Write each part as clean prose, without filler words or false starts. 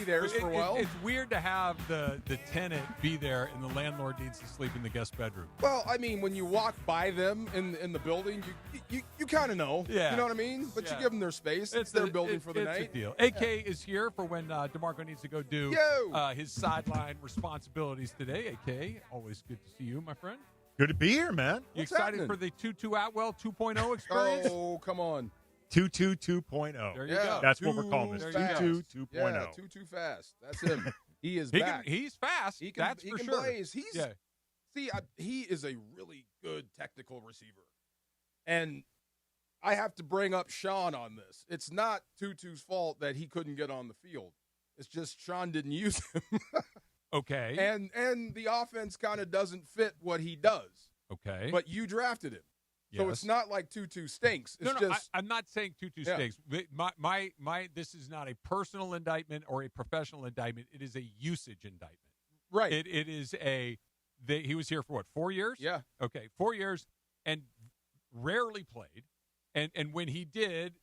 be theirs for a while. It's weird to have the tenant be there and the landlord needs to sleep in the guest bedroom. Well, I mean, when you walk by them in the building, you kind of know. Yeah. You know what I mean? But you give them their space. It's their building for the night. It's a deal. AK is here for when DeMarco needs to go do his sideline responsibilities today. AK, always good to see you, my friend. Good to be here, man. You What's excited happening? for the TuTu Atwell 2.0 experience? Oh, come on. TuTu 2.0. There you go. That's what we're calling this. Too TuTu fast. 2.0. Yeah, too fast. That's him. He is He back. he's fast. That's for can sure. blaze. Yeah. He is a really good technical receiver. And I have to bring up Sean on this. It's not TuTu's fault that he couldn't get on the field. It's just Sean didn't use him. Okay. And the offense kind of doesn't fit what he does. Okay. But you drafted him. So it's not like TuTu stinks. It's just I'm not saying TuTu stinks. My this is not a personal indictment or a professional indictment. It is a usage indictment. right. It is he was here for what, 4 years? Yeah. Okay, 4 years and rarely played. And when he did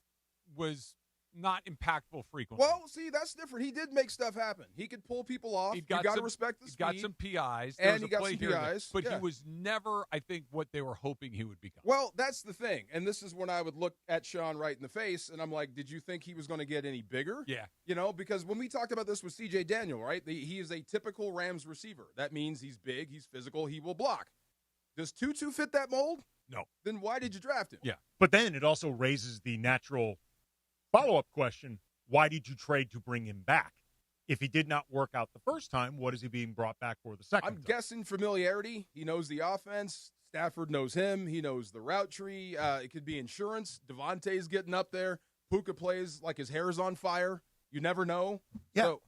was not impactful frequently. Well, see, that's different. He did make stuff happen. He could pull people off. You got to respect the speed. He got some PIs. And he got some PIs. But he was never, I think, what they were hoping he would become. Well, that's the thing. And this is when I would look at Sean right in the face, and I'm like, did you think he was going to get any bigger? Yeah. You know, because when we talked about this with C.J. Daniel, right, he is a typical Rams receiver. That means he's big, he's physical, he will block. Does TuTu fit that mold? No. Then why did you draft him? Yeah. But then it also raises the natural follow-up question, why did you trade to bring him back? If he did not work out the first time, what is he being brought back for the second time? I'm guessing familiarity. He knows the offense. Stafford knows him. He knows the route tree. It could be insurance. Devontae's getting up there. Puka plays like his hair's on fire. You never know. Yeah, So,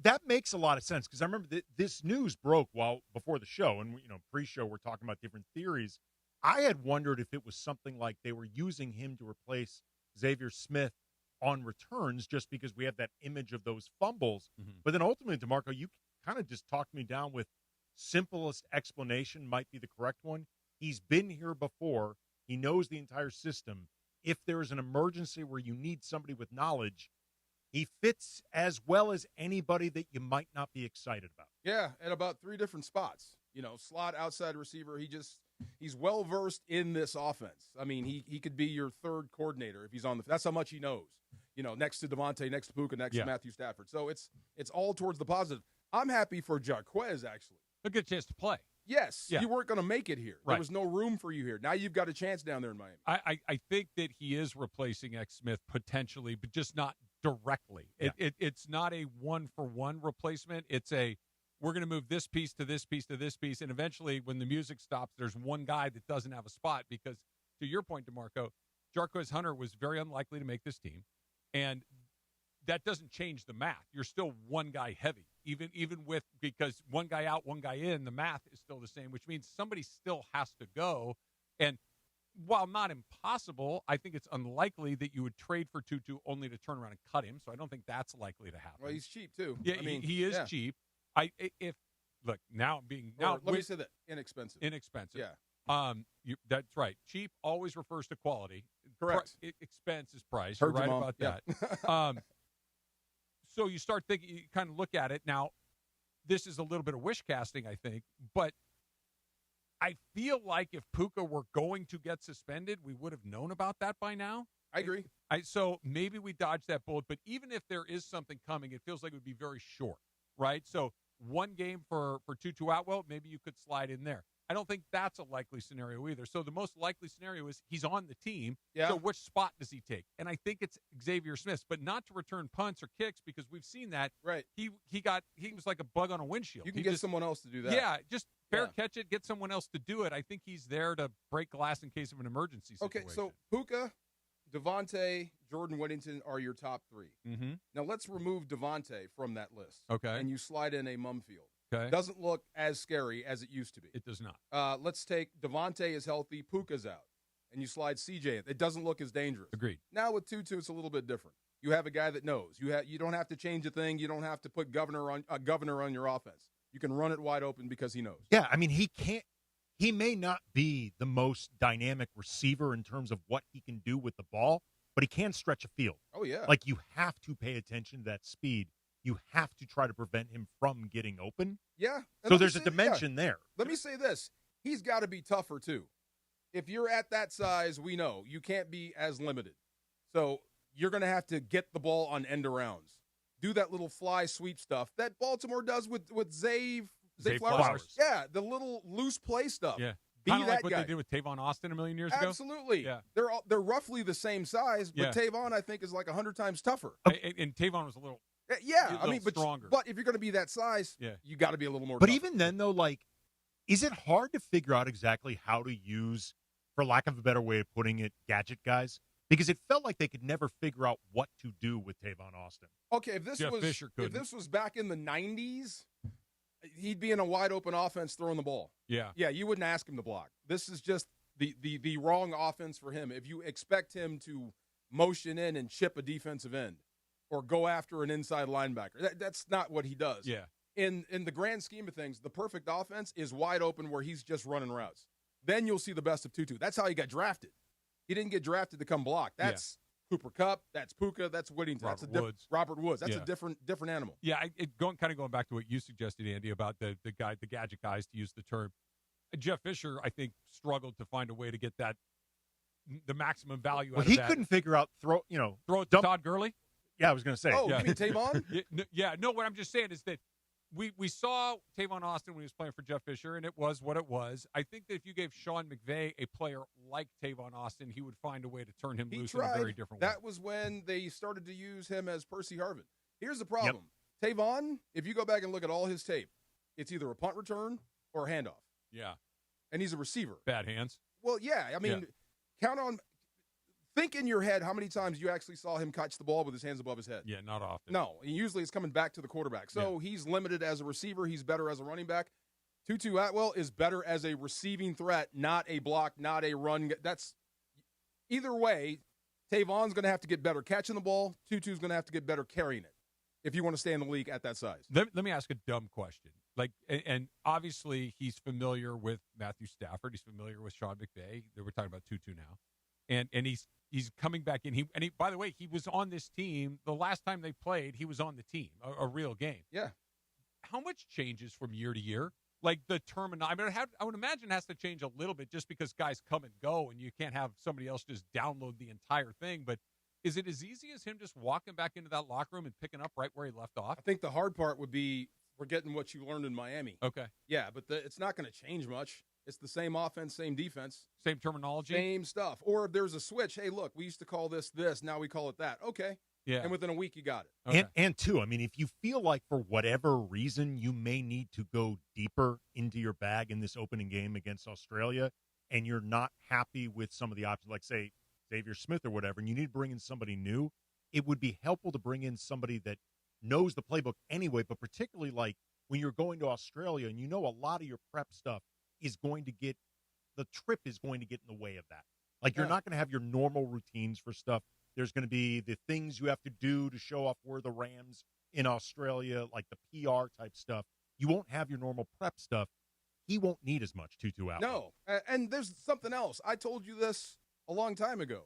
that makes a lot of sense because I remember this news broke before the show, and pre-show we're talking about different theories. I had wondered if it was something like they were using him to replace Xavier Smith on returns just because we have that image of those fumbles. Mm-hmm. But then ultimately, DeMarco, you kind of just talked me down with simplest explanation might be the correct one. He's been here before. He knows the entire system. If there is an emergency where you need somebody with knowledge, he fits as well as anybody that you might not be excited about. yeah, at about 3 different spots. Slot, outside receiver. He's well-versed in this offense. I mean, he could be your third coordinator if he's on that's how much he knows. Next to Devontae, next to Puka, next to Matthew Stafford. So it's all towards the positive. I'm happy for Jarquez, actually. A good chance to play. Yes, Yeah. you weren't going to make it here. Right. There was no room for you here. Now you've got a chance down there in Miami. I think that he is replacing X Smith potentially, but just not directly. Yeah. It's not a one-for-one replacement. It's we're going to move this piece to this piece to this piece, and eventually when the music stops, there's one guy that doesn't have a spot because, to your point, DeMarco, Jarquez Hunter was very unlikely to make this team, and that doesn't change the math. You're still one guy heavy, even with because one guy out, one guy in, the math is still the same, which means somebody still has to go. And while not impossible, I think it's unlikely that you would trade for TuTu only to turn around and cut him. So I don't think that's likely to happen. Well, he's cheap too. Yeah, I mean, he is cheap. Let me say that inexpensive. Inexpensive. Yeah. That's right. Cheap always refers to quality. Correct. Expense is price. Heard You're right you, Mom. about Yeah. that. So you start thinking, you kind of look at it. Now, this is a little bit of wish casting, I think, but I feel like if Puka were going to get suspended, we would have known about that by now. I agree. So maybe we dodged that bullet, but even if there is something coming, it feels like it would be very short, right? So one game for TuTu Atwell, maybe you could slide in there. I don't think that's a likely scenario either. So the most likely scenario is he's on the team. Yeah. So which spot does he take? And I think it's Xavier Smith, but not to return punts or kicks because we've seen that. Right. He was like a bug on a windshield. You can get someone else to do that. Yeah, just fair catch it, get someone else to do it. I think he's there to break glass in case of an emergency situation. Okay, so Puka, Devontae, Jordan Whittington are your top 3. Mm-hmm. Now let's remove Devontae from that list. Okay. And you slide in a Mumfield. Okay. Doesn't look as scary as it used to be. It does not. Let's take Devontae is healthy, Puka's out, and you slide CJ in. It doesn't look as dangerous. Agreed. Now with TuTu, it's a little bit different. You have a guy that knows. You don't have to change a thing. You don't have to put governor on your offense. You can run it wide open because he knows. Yeah, I mean, he may not be the most dynamic receiver in terms of what he can do with the ball, but he can stretch a field. Oh, yeah. Like, you have to pay attention to that speed. you have to try to prevent him from getting open. Yeah. And So let me there's a say- dimension there. Let me say this. He's got to be tougher, too. If you're at that size, we know you can't be as limited. So you're going to have to get the ball on end arounds. Do that little fly sweep stuff that Baltimore does with Zay Flowers. Yeah, the little loose play stuff. Yeah. Be Kind of that like what guy. they did with Tavon Austin a million years ago. Absolutely. Yeah. They're roughly the same size, but Yeah. Tavon, I think, is like 100 times tougher. And Tavon was a little Yeah, a I mean, little stronger. But if you're going to be that size, Yeah. you got to be a little more But tougher. even then, though, like, is it hard to figure out exactly how to use, for lack of a better way of putting it, gadget guys? Because it felt like they could never figure out what to do with Tavon Austin. Okay, if this Jeff was Fisher if couldn't. this was back in the 90s, he'd be in a wide open offense throwing the ball. Yeah. Yeah, you wouldn't ask him to block. This is just the wrong offense for him. If you expect him to motion in and chip a defensive end or go after an inside linebacker, that's not what he does. Yeah. In the grand scheme of things, the perfect offense is wide open where he's just running routes. Then you'll see the best of TuTu. That's how he got drafted. He didn't get drafted to come block. That's Cooper Kupp. That's Puka. That's Whittington. Robert Woods. That's a different animal. Yeah, going back to what you suggested, Andy, about the gadget guys, to use the term. Jeff Fisher, I think, struggled to find a way to get the maximum value out of He that. couldn't figure out throw it to dump- Todd Gurley. Yeah, I was going to say. Oh, Yeah. you mean Tavon? No, what I'm just saying is that we saw Tavon Austin when he was playing for Jeff Fisher, and it was what it was. I think that if you gave Sean McVay a player like Tavon Austin, he would find a way to turn him He loose tried. in a very different way. That was when they started to use him as Percy Harvin. Here's the problem. Tavon, if you go back and look at all his tape, it's either a punt return or a handoff. Yeah. And he's a receiver. Bad hands. Well, yeah. I mean, think in your head how many times you actually saw him catch the ball with his hands above his head. Yeah, not often. No, and usually it's coming back to the quarterback. So he's limited as a receiver. He's better as a running back. TuTu Atwell is better as a receiving threat, not a block, not a run. That's either way. Tavon's going to have to get better catching the ball. TuTu's going to have to get better carrying it if you want to stay in the league at that size. Let me ask a dumb question. And obviously he's familiar with Matthew Stafford. He's familiar with Sean McVay. We're talking about TuTu now, and he's coming back in. He by the way, he was on this team the last time they played. He was on the team, a real game. Yeah. How much changes from year to year? Like the terminology, I would imagine it has to change a little bit just because guys come and go, and you can't have somebody else just download the entire thing. But is it as easy as him just walking back into that locker room and picking up right where he left off? I think the hard part would be forgetting what you learned in Miami. Okay. Yeah, but it's not going to change much. It's the same offense, same defense. Same terminology? Same stuff. Or if there's a switch, hey, look, we used to call this, now we call it that. Okay. Yeah. And within a week, you got it. Okay. And two, I mean, if you feel like for whatever reason you may need to go deeper into your bag in this opening game against Australia, and you're not happy with some of the options, like, say, Xavier Smith or whatever, and you need to bring in somebody new, it would be helpful to bring in somebody that knows the playbook anyway, but particularly like when you're going to Australia and you know a lot of your prep stuff is going to get – the trip is going to get in the way of that. Like, you're not going to have your normal routines for stuff. There's going to be the things you have to do to show off where the Rams in Australia, like the PR type stuff. You won't have your normal prep stuff. He won't need as much TuTu Atwell. No. And there's something else. I told you this a long time ago.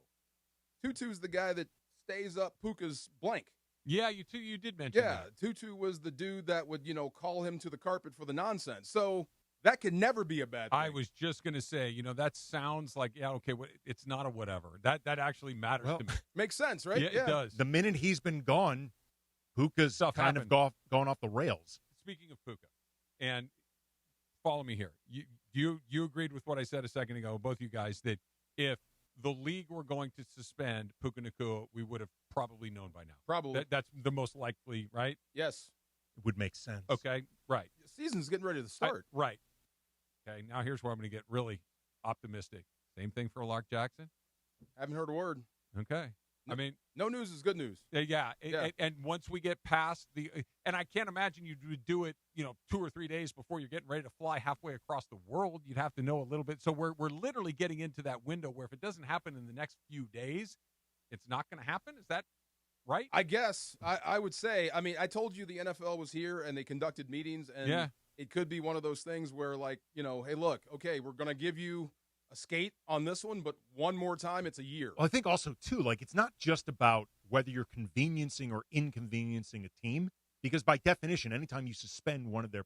TuTu's the guy that stays up Puka's blank. Yeah, you did mention that. TuTu was the dude that would, call him to the carpet for the nonsense. So that could never be a bad thing. I was just going to say, that sounds like, it's not a whatever. That actually matters to me. Makes sense, right? Yeah, it does. The minute he's been gone, Puka's kind of gone off the rails. Speaking of Puka, and follow me here. You agreed with what I said a second ago, both you guys, that if the league were going to suspend Puka Nacua, we would have probably known by now. Probably. That's the most likely, right? Yes. It would make sense. Okay, right. The season's getting ready to start. Right. Okay, now here's where I'm going to get really optimistic. Same thing for Lark Jackson? Haven't heard a word. Okay. I mean, no news is good news. Yeah. And once we get past and I can't imagine you would do it, 2 or 3 days before you're getting ready to fly halfway across the world. You'd have to know a little bit. So we're literally getting into that window where if it doesn't happen in the next few days, it's not going to happen. Is that right? I guess I would say. I mean, I told you the NFL was here and they conducted meetings, and it could be one of those things where, like, hey, look, okay, we're going to give you a skate on this one, but one more time, it's a year. Well, I think also, too, like, it's not just about whether you're conveniencing or inconveniencing a team. because by definition, anytime you suspend one of their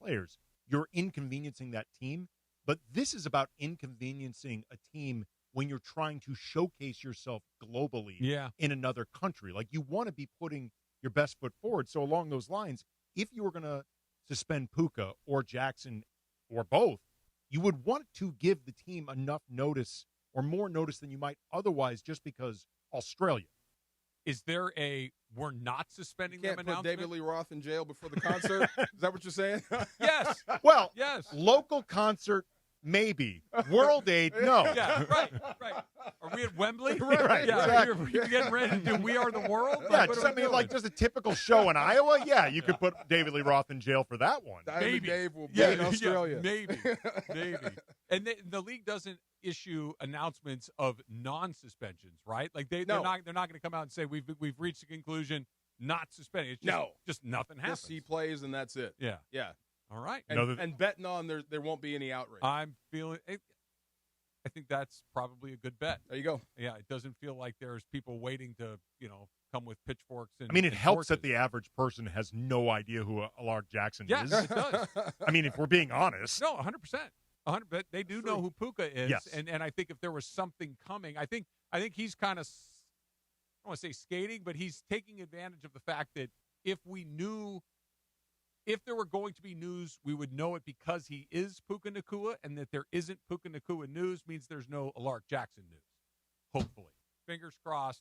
players, you're inconveniencing that team. But this is about inconveniencing a team when you're trying to showcase yourself globally in another country. Like, you want to be putting your best foot forward. So along those lines, if you were going to suspend Puka or Jackson or both, you would want to give the team enough notice or more notice than you might otherwise, just because Australia. Is there we're not suspending them announcement? Put David Lee Roth in jail before the concert? Is that what you're saying? Yes. Well, yes. Local concert, maybe. World Aid, no. Yeah, right. Are we at Wembley? Right, yeah, exactly. You're getting ready to do We Are the World? Yeah, Like, just a typical show in Iowa. Yeah, you could put David Lee Roth in jail for that one. Maybe. Dave will be in Australia. Maybe. And the league doesn't issue announcements of non-suspensions, right? Like they're not going to come out and say we've reached a conclusion, not suspending. It's just nothing happens. Just he plays and that's it. Yeah. All right. And betting on there won't be any outrage. I'm feeling it. I think that's probably a good bet. There you go. Yeah, it doesn't feel like there's people waiting to, come with pitchforks and it helps torches. that the average person has no idea who Alaric Jackson is. Yes, it does. If we're being honest. No, 100%. 100%. They do know who Puka is. Yes. And I think if there was something coming, I think he's kind of, I don't want to say skating, but he's taking advantage of the fact that if there were going to be news, we would know it because he is Puka Nacua, and that there isn't Puka Nacua news means there's no Alaric Jackson news. Hopefully. Fingers crossed.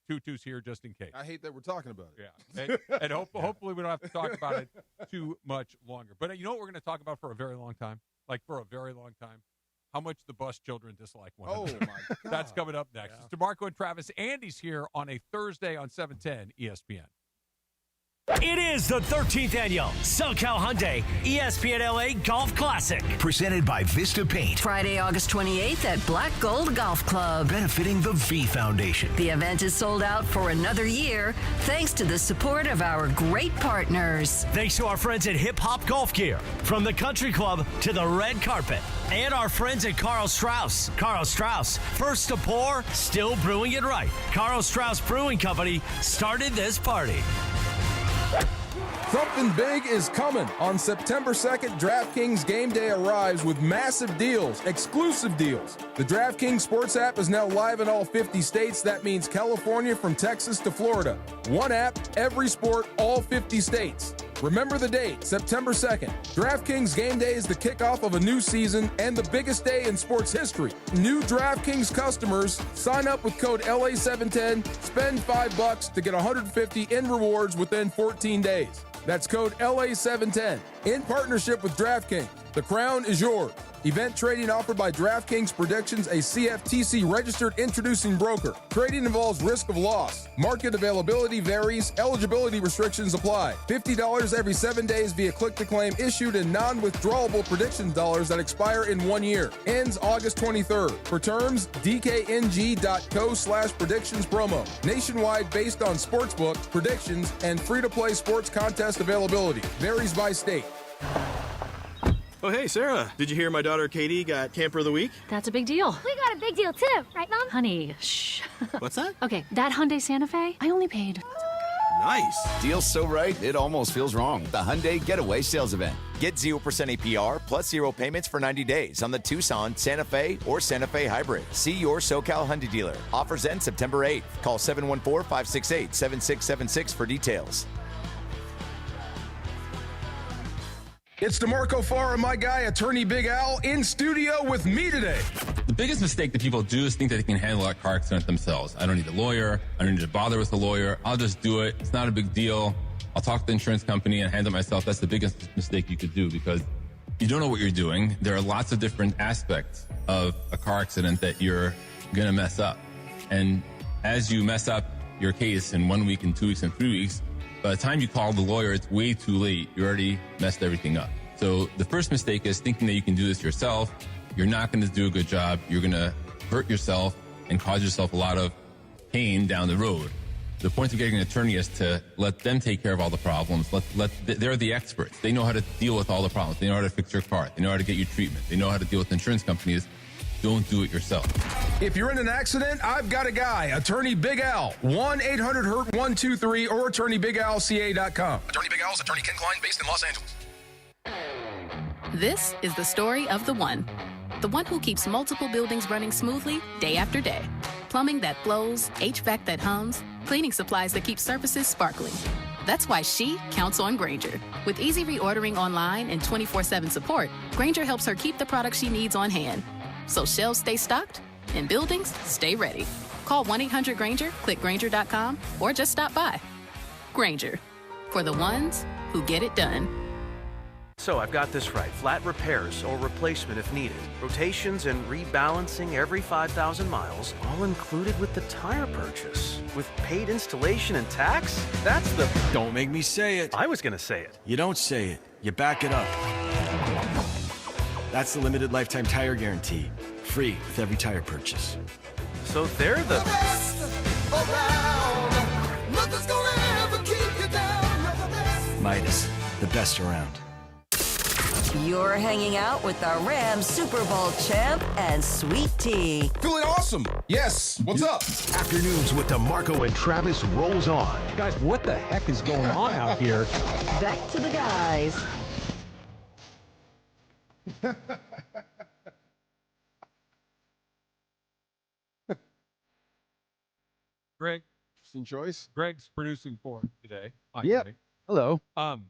TuTu's here just in case. I hate that we're talking about it. Yeah. And hopefully we don't have to talk about it too much longer. But you know what we're going to talk about for a very long time? Like, for a very long time? How much the Bus children dislike one another. Oh, my God. That's coming up next. Yeah. It's DeMarco and Travis. Andy's here on a Thursday on 710 ESPN. It is the 13th annual SoCal Hyundai ESPN LA Golf Classic. Presented by Vista Paint. Friday, August 28th at Black Gold Golf Club. Benefiting the V Foundation. The event is sold out for another year thanks to the support of our great partners. Thanks to our friends at Hip Hop Golf Gear. From the country club to the red carpet. And our friends at Carl Strauss. Carl Strauss, first to pour, still brewing it right. Carl Strauss Brewing Company started this party. Something big is coming. On September 2nd, DraftKings Game Day arrives with massive deals, exclusive deals. The DraftKings Sports app is now live in all 50 states. That means California from Texas to Florida. One app, every sport, all 50 states. Remember the date, September 2nd. DraftKings Game Day is the kickoff of a new season and the biggest day in sports history. New DraftKings customers sign up with code LA710, spend $5 to get $150 in rewards within 14 days. That's code LA710 in partnership with DraftKings. The crown is yours. Event trading offered by DraftKings Predictions, a CFTC registered introducing broker. Trading involves risk of loss. Market availability varies. Eligibility restrictions apply. $50 every 7 days via click-to-claim issued in non-withdrawable prediction dollars that expire in 1 year. Ends August 23rd. For terms, dkng.co/predictions promo. Nationwide based on sportsbook, predictions, and free-to-play sports contest availability. Varies by state. Oh, hey, Sarah. Did you hear my daughter Katie got Camper of the Week? That's a big deal. We got a big deal, too. Right, Mom? Honey, shh. What's that? Okay, that Hyundai Santa Fe, I only paid. Nice. Deal's so right, it almost feels wrong. The Hyundai Getaway Sales Event. Get 0% APR plus 0 payments for 90 days on the Tucson, Santa Fe, or Santa Fe Hybrid. See your SoCal Hyundai dealer. Offers end September 8th. Call 714-568-7676 for details. It's DeMarco Farr and my guy, attorney Big Al, in studio with me today. The biggest mistake that people do is think that they can handle a car accident themselves. I don't need a lawyer. I don't need to bother with a lawyer. I'll just do it. It's not a big deal. I'll talk to the insurance company and handle it myself. That's the biggest mistake you could do because you don't know what you're doing. There are lots of different aspects of a car accident that you're going to mess up. And as you mess up your case in 1 week and 2 weeks and 3 weeks, by the time you call the lawyer, it's way too late. You already messed everything up. So the first mistake is thinking that you can do this yourself. You're not going to do a good job. You're going to hurt yourself and cause yourself a lot of pain down the road. The point of getting an attorney is to let them take care of all the problems. They're the experts. They know how to deal with all the problems. They know how to fix your car. They know how to get you treatment. They know how to deal with insurance companies. Don't do it yourself. If you're in an accident, I've got a guy. Attorney Big Al. 1-800-HURT-123 or attorneybigalca.com. Attorney Big Al is Attorney Ken Klein, based in Los Angeles. This is the story of the one who keeps multiple buildings running smoothly day after day. Plumbing that flows, HVAC that hums, cleaning supplies that keep surfaces sparkling. That's why she counts on Grainger. With easy reordering online and 24/7 support, Grainger helps her keep the products she needs on hand. So shelves stay stocked and buildings stay ready. Call 1-800-GRAINGER, click Grainger.com, or just stop by. Grainger, for the ones who get it done. So I've got this right. Flat repairs or replacement if needed. Rotations and rebalancing every 5,000 miles, all included with the tire purchase. With paid installation and tax? That's the... Don't make me say it. I was going to say it. You don't say it. You back it up. That's the limited lifetime tire guarantee. Free with every tire purchase. So they're the best around. Nothing's gonna ever keep you down. Midas, the best around. You're hanging out with the Rams Super Bowl champ and Sweet Tea. Feeling awesome. Yes. What's up? Afternoons with DeMarco and Travis rolls on. Guys, what the heck is going on out here? Back to the guys. Greg. Interesting choice. Greg's producing for today. Yep. Hello.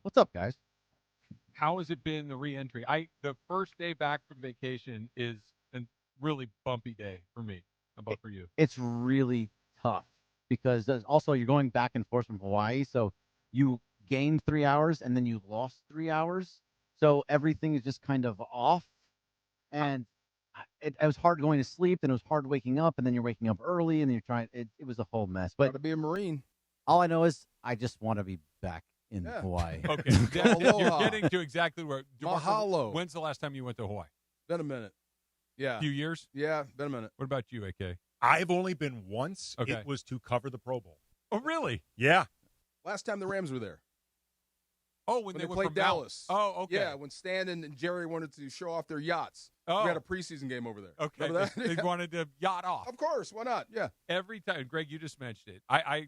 What's up, guys? How has it been, the re-entry? The first day back from vacation is a really bumpy day for me. How about for you? It's really tough because also you're going back and forth from Hawaii, so you gained 3 hours and then you lost 3 hours, so everything is just kind of off, and it was hard going to sleep, and it was hard waking up, and then you're waking up early, and you're trying. It was a whole mess. But to be a Marine. All I know is I just want to be back in Hawaii. Okay, you're getting to exactly where. Mahalo. When's the last time you went to Hawaii? Been a minute. Yeah. A few years? Yeah, been a minute. What about you, AK? I've only been once. Okay. It was to cover the Pro Bowl. Oh, really? Yeah. Last time the Rams were there. Oh, when they went played from Dallas. Oh, okay. Yeah, when Stan and Jerry wanted to show off their yachts. Oh. We had a preseason game over there. Okay. Remember that? They wanted to yacht off. Of course. Why not? Yeah. Every time. Greg, you just mentioned it. I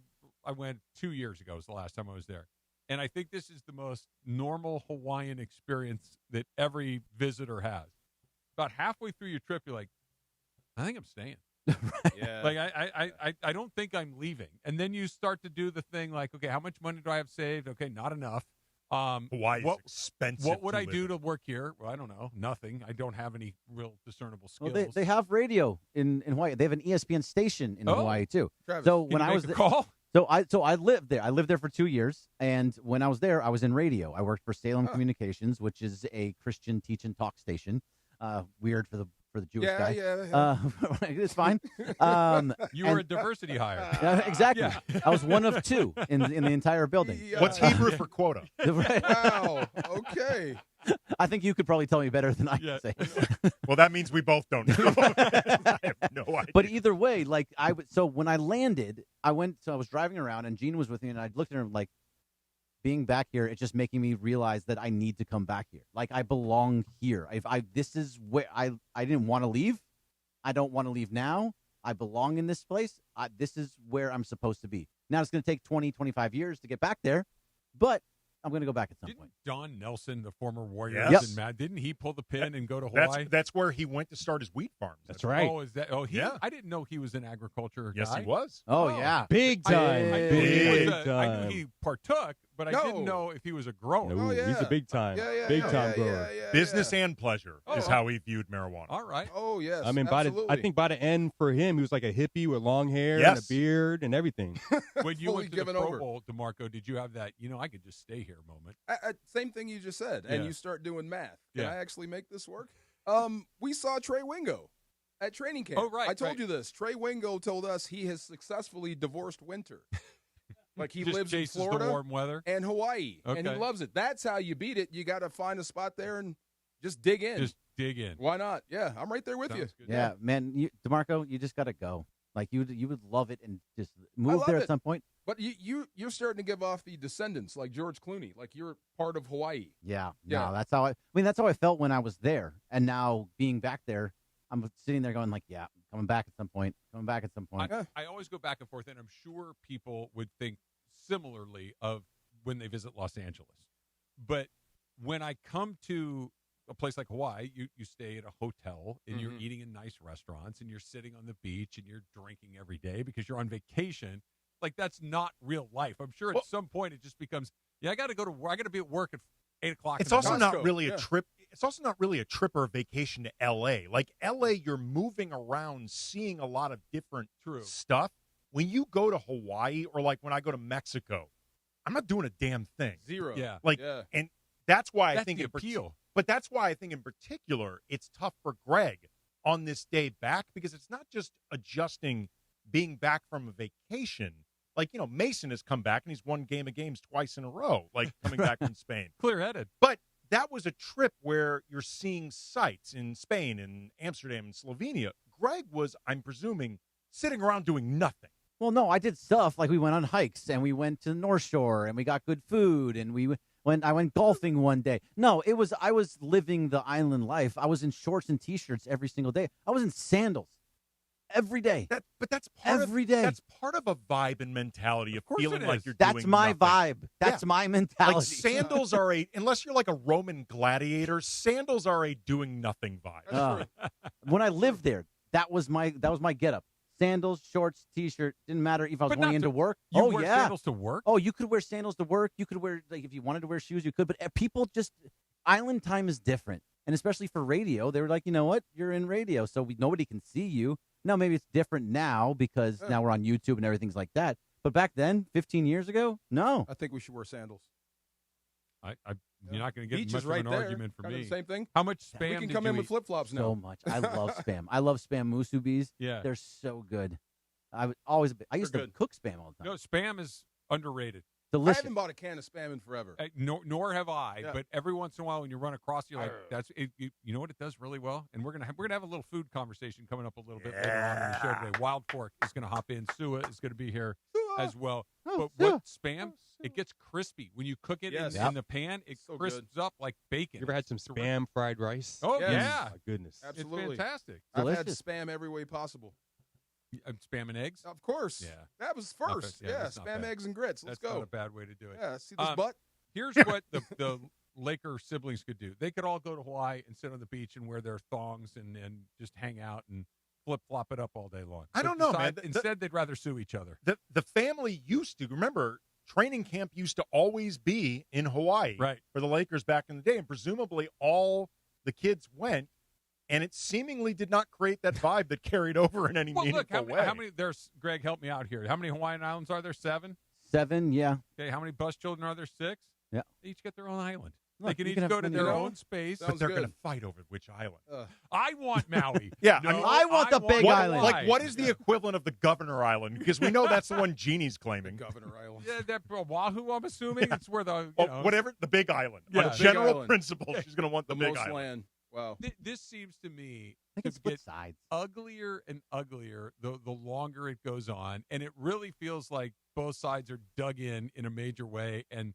went 2 years ago was the last time I was there. And I think this is the most normal Hawaiian experience that every visitor has. About halfway through your trip, you're like, I think I'm staying. Yeah. Like, I don't think I'm leaving. And then you start to do the thing like, okay, how much money do I have saved? Okay, not enough. Hawaii is expensive. What would to I live do in. to work here? Well, I don't know. Nothing. I don't have any real discernible skills. Well, they have radio in Hawaii. They have an ESPN station in Hawaii too. Travis, so Can when you I was make a call? So I lived there. I lived there for 2 years, and when I was there, I was in radio. I worked for Salem Communications, which is a Christian teach and talk station. Weird for the Jewish guy. Yeah. It's fine. You were a diversity hire. Exactly. Yeah. I was one of two in the entire building. What's Hebrew for quota? Wow. Okay. I think you could probably tell me better than I can say. Well, that means we both don't know. I have no idea. But either way, like so when I landed, I was driving around and Gene was with me, and I looked at her like, being back here, it's just making me realize that I need to come back here. Like I belong here. This is where I didn't want to leave. I don't want to leave now. I belong in this place. This is where I'm supposed to be. Now it's going to take 20, 25 years to get back there, but I'm going to go back at some point. Don Nelson, the former Warriors, Yes. and Matt, didn't he pull the pin and go to Hawaii? That's where he went to start his wheat farms. That's right. Oh, is that? Oh, Yeah. I didn't know he was an agriculture Yes, guy. he was. Oh, yeah. Big time. I knew Big I time. knew he partook, but I didn't know if he was a grower. No, he's a big time. Big time grower. Business and pleasure is how he viewed marijuana. All right. Oh, yes. I mean, I think by the end for him, he was like a hippie with long hair and Yes. a beard and everything. When you Fully went to the given Pro over. Bowl, DeMarco, did you have that, I could just stay here moment? Same thing you just said, and Yeah. you start doing math. Can Yeah. I actually make this work? We saw Trey Wingo at training camp. Oh, right, I told right. you this. Trey Wingo told us he has successfully divorced winter. Like he Just lives in chases Florida the warm weather? and Hawaii, and he Okay. loves it. That's how you beat it. You got to find a spot there and just dig in. Just dig in. Why not? Yeah, I'm right there with you. Sounds good. Yeah, man, DeMarco, you just got to go. Like you would love it and just move love there it. at some point. But you're starting to give off the descendants like George Clooney. Like you're part of Hawaii. Yeah, Yeah. no, that's how I felt when I was there, and now being back there, I'm sitting there going like, yeah, coming back at some point. I always go back and forth, and I'm sure people would think similarly of when they visit Los Angeles. But when I come to a place like Hawaii, you stay at a hotel, and you're eating in nice restaurants, and you're sitting on the beach, and you're drinking every day because you're on vacation. Like, that's not real life. I'm sure at some point it just becomes, I got to be at work at 8 o'clock. It's also not really a trip. It's also not really a trip or a vacation to L.A. Like, L.A., you're moving around, seeing a lot of different stuff. When you go to Hawaii, or like when I go to Mexico, I'm not doing a damn thing. Zero. Yeah. And that's why that's I think the appeal. But that's why I think in particular it's tough for Greg on this day back, because it's not just adjusting being back from a vacation. Like, Mason has come back and he's won Game of Games twice in a row, like coming back from Spain. Clear-headed. But that was a trip where you're seeing sights in Spain and Amsterdam and Slovenia. Greg was, I'm presuming, sitting around doing nothing. Well, no, I did stuff like we went on hikes and we went to the North Shore and we got good food and I went golfing one day. No, I was living the island life. I was in shorts and T-shirts every single day. I was in sandals every day. But that's part every day. That's part of a vibe and mentality of feeling like you're That's doing my nothing. vibe. That's my mentality. Like, sandals are unless you're like a Roman gladiator, sandals are a doing nothing vibe. When I lived there, that was my getup. Sandals, shorts, T-shirt. Didn't matter if I was going into work. You wear sandals to work? Oh, you could wear sandals to work. You could wear, like, if you wanted to wear shoes, you could. But people just, island time is different. And especially for radio, they were like, you know what? You're in radio, so nobody can see you. Now, maybe it's different now because now we're on YouTube and everything's like that. But back then, 15 years ago, no. I think we should wear sandals. You're not going to get Beach much is right of an there. argument for Kind of me. the same thing. How much spam We can did come you in with eat? flip-flops now. So much. I love spam. I love spam musubis. Yeah. They're so good. I used to cook spam all the time. No, spam is underrated. Delicious. I haven't bought a can of spam in forever. Nor have I. Yeah. But every once in a while, when you run across, you're like, "That's it." You know what it does really well, and we're gonna have a little food conversation coming up a little bit later on in the show today. Wild Fork is gonna hop in. Sua is gonna be here as well. But what spam? It gets crispy when you cook it in the pan. It crisps up like bacon. You ever had some spam fried rice? Oh Yes. yeah, My goodness, Absolutely. it's fantastic. I've had Delicious. spam every way possible. Spam and eggs. Of course. Yeah. That was Not first. bad. Yeah, that's not spam, bad. eggs, and grits. Let's That's go. not a bad way to do it. Yeah, see this butt? Here's what the Laker siblings could do. They could all go to Hawaii and sit on the beach and wear their thongs and just hang out and flip-flop it up all day long. I don't know, man. Instead, they'd rather sue each other. The family used to, remember, training camp used to always be in Hawaii for the Lakers back in the day, and presumably all the kids went, and it seemingly did not create that vibe that carried over in any meaningful way. How many? There's Greg. Help me out here. How many Hawaiian islands are there? 7. 7, yeah. Okay. How many bus children are there? 6. Yeah. They each get their own island. Look, they can you each can have go to many their of own those. space. But they're going to fight over which island. I want Maui. Yeah, No, I mean, I want the big island. Like, what is the equivalent of the Governor Island? Because we know that's the one Jeannie's claiming. Governor Island. Yeah, that Oahu. I'm assuming it's where the whatever the Big Island. Yeah. On Big general Island. principle, she's going to want the big most island. land. Wow. This seems to me I to think it's split get sides. uglier and uglier the longer it goes on, and it really feels like both sides are dug in a major way, and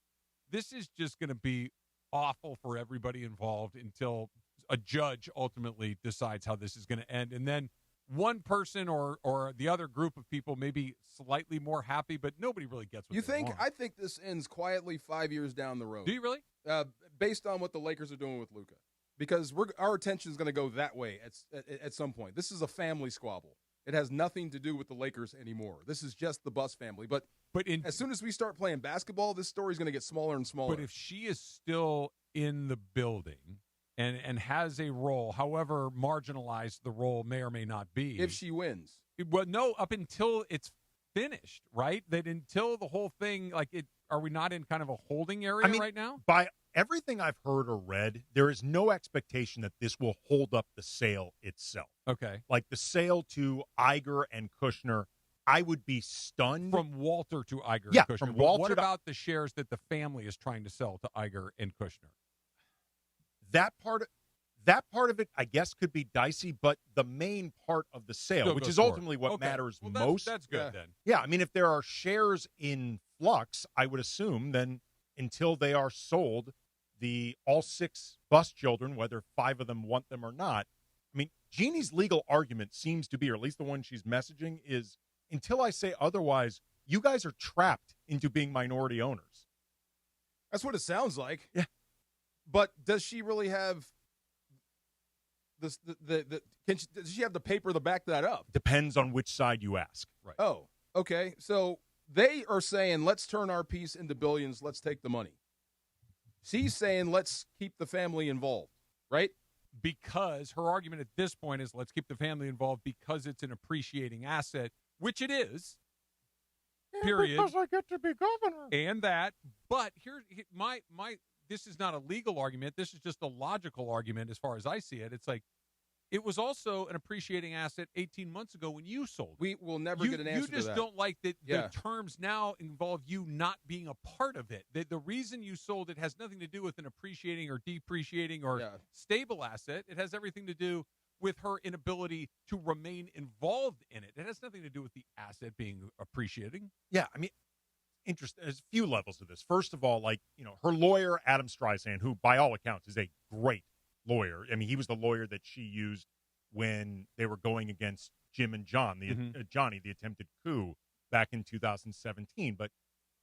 this is just going to be awful for everybody involved until a judge ultimately decides how this is going to end, and then one person or the other group of people may be slightly more happy, but nobody really gets what You they think? want. I think this ends quietly 5 years down the road. Do you really? Based on what the Lakers are doing with Luka. Because our attention is going to go that way at some point. This is a family squabble. It has nothing to do with the Lakers anymore. This is just the Buss family. But as soon as we start playing basketball, this story's going to get smaller and smaller. But if she is still in the building and has a role, however marginalized the role may or may not be. If she wins. Well, no, up until it's finished, right? That until the whole thing, are we not in kind of a holding area right now? By everything I've heard or read, there is no expectation that this will hold up the sale itself. Okay. Like the sale to Iger and Kushner, I would be stunned. From Walter to Iger Yeah, and Kushner. from But Walter what to- about the shares that the family is trying to sell to Iger and Kushner? That part of it, I guess, could be dicey, but the main part of the sale, Still which goes is forward. ultimately what Okay. matters Well, most. That's good then. Yeah, I mean, if there are shares in flux, I would assume then until they are sold, all 6 Buss children, whether 5 of them want them or not, I mean, Jeannie's legal argument seems to be, or at least the one she's messaging, is until I say otherwise, you guys are trapped into being minority owners. That's what it sounds like. Yeah. But does she really have this? Does she have the paper to back that up? Depends on which side you ask. Right. Oh, okay. So they are saying, let's turn our piece into billions. Let's take the money. She's saying, let's keep the family involved, right? Because her argument at this point is, let's keep the family involved because it's an appreciating asset, which it is. Period. Because I get to be governor. And that, but here, my, this is not a legal argument. This is just a logical argument as far as I see it. It's like, it was also an appreciating asset 18 months ago when you sold. We will never get an answer to that. You just don't like that the terms now involve you not being a part of it. The reason you sold it has nothing to do with an appreciating or depreciating or stable asset. It has everything to do with her inability to remain involved in it. It has nothing to do with the asset being appreciating. Yeah, I mean, there's a few levels of this. First of all, her lawyer, Adam Streisand, who by all accounts is a great lawyer. I mean, he was the lawyer that she used when they were going against Jim and John, Johnny, the attempted coup back in 2017. But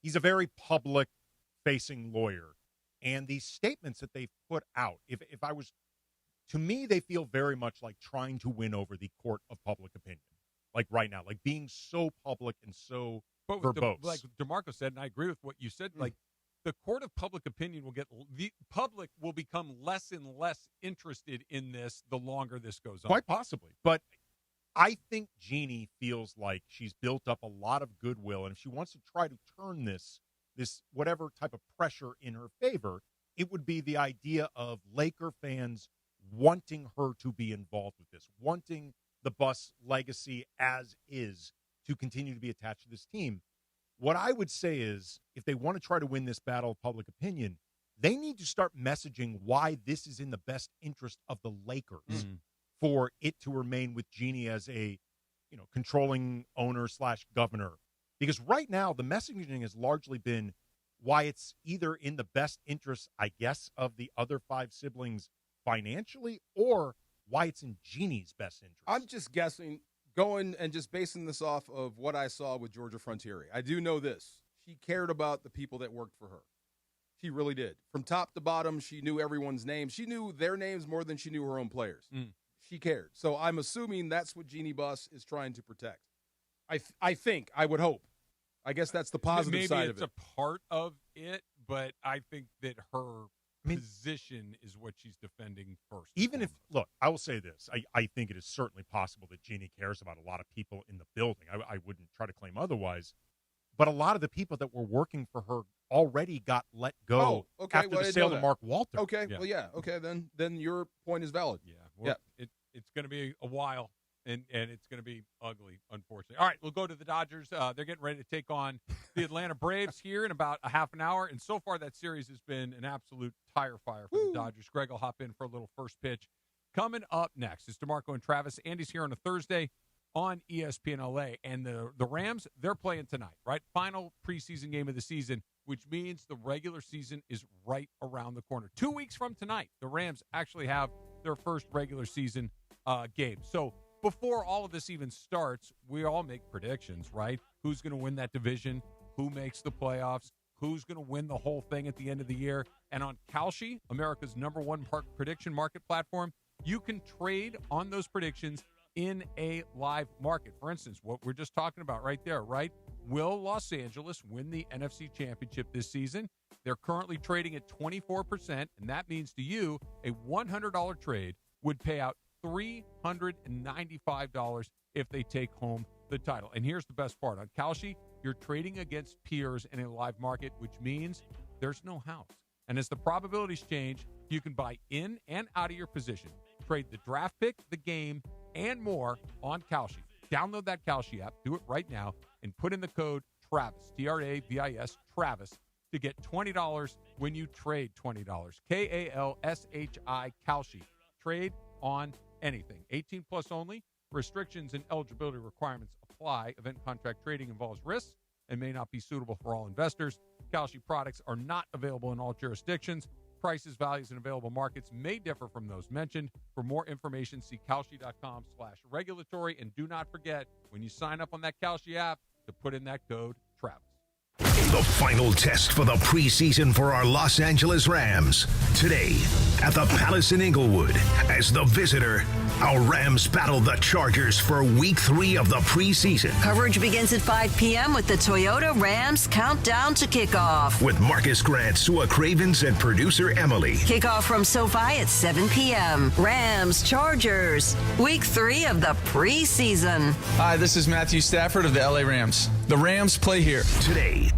he's a very public-facing lawyer. And these statements that they've put out, to me, they feel very much like trying to win over the court of public opinion. Like right now, like being so public and so verbose. Like DeMarco said, and I agree with what you said, like the court of public opinion the public will become less and less interested in this the longer this goes on. Quite possibly. But I think Jeannie feels like she's built up a lot of goodwill, and if she wants to try to turn this whatever type of pressure in her favor, it would be the idea of Laker fans wanting her to be involved with this, wanting the Buss legacy as is to continue to be attached to this team. What I would say is, if they want to try to win this battle of public opinion, they need to start messaging why this is in the best interest of the Lakers for it to remain with Jeannie as a, controlling owner / governor. Because right now, the messaging has largely been why it's either in the best interest, I guess, of the other 5 siblings financially, or why it's in Jeannie's best interest. I'm just guessing, going and just basing this off of what I saw with Georgia Frontiere. I do know this. She cared about the people that worked for her. She really did. From top to bottom, she knew everyone's names. She knew their names more than she knew her own players. She cared. So I'm assuming that's what Jeannie Buss is trying to protect. I would hope. I guess that's the positive side of it. Maybe it's a part of it, but I think that her position is what she's defending first. Even if, look, I will say this. I think it is certainly possible that Jeannie cares about a lot of people in the building. I wouldn't try to claim otherwise. But a lot of the people that were working for her already got let go after the sale to Mark Walter. Okay, okay, then your point is valid. It's going to be a while, and it's going to be ugly, unfortunately. All right, we'll go to the Dodgers. They're getting ready to take on the Atlanta Braves here in about a half an hour, and so far that series has been an absolute tire fire for the Dodgers. Greg will hop in for a little first pitch. Coming up next is DeMarco and Travis. Andy's here on a Thursday on ESPN LA, and the Rams, they're playing tonight, right? Final preseason game of the season, which means the regular season is right around the corner. 2 weeks from tonight, the Rams actually have their first regular season game. So before all of this even starts, we all make predictions, right? Who's going to win that division? Who makes the playoffs? Who's going to win the whole thing at the end of the year? And on Kalshi, America's #1 prediction market platform, you can trade on those predictions in a live market. For instance, what we're just talking about right there, right? Will Los Angeles win the NFC Championship this season? They're currently trading at 24%, and that means to you a $100 trade would pay out $395 if they take home the title. And here's the best part. On Kalshi, you're trading against peers in a live market, which means there's no house. And as the probabilities change, you can buy in and out of your position, trade the draft pick, the game, and more on Kalshi. Download that Kalshi app, do it right now, and put in the code TRAVIS, TRAVIS, Travis, to get $20 when you trade $20. KALSHI, Kalshi. Trade on anything. 18 plus only. Restrictions and eligibility requirements apply. Event contract trading involves risks and may not be suitable for all investors. Kalshi products are not available in all jurisdictions. prices, values, and available markets may differ from those mentioned. For more information, see Kalshi.com/regulatory. And do not forget, when you sign up on that Kalshi app, to put in that code Travis. The final test for the preseason for our Los Angeles Rams. Today, at the Palace in Inglewood, as the visitor, our Rams battle the Chargers for Week 3 of the preseason. Coverage begins at 5 p.m. with the Toyota Rams Countdown to Kickoff. With Marcus Grant, Sua Cravens, and producer Emily. Kickoff from SoFi at 7 p.m. Rams, Chargers, Week 3 of the preseason. Hi, this is Matthew Stafford of the LA Rams. The Rams play here. Today.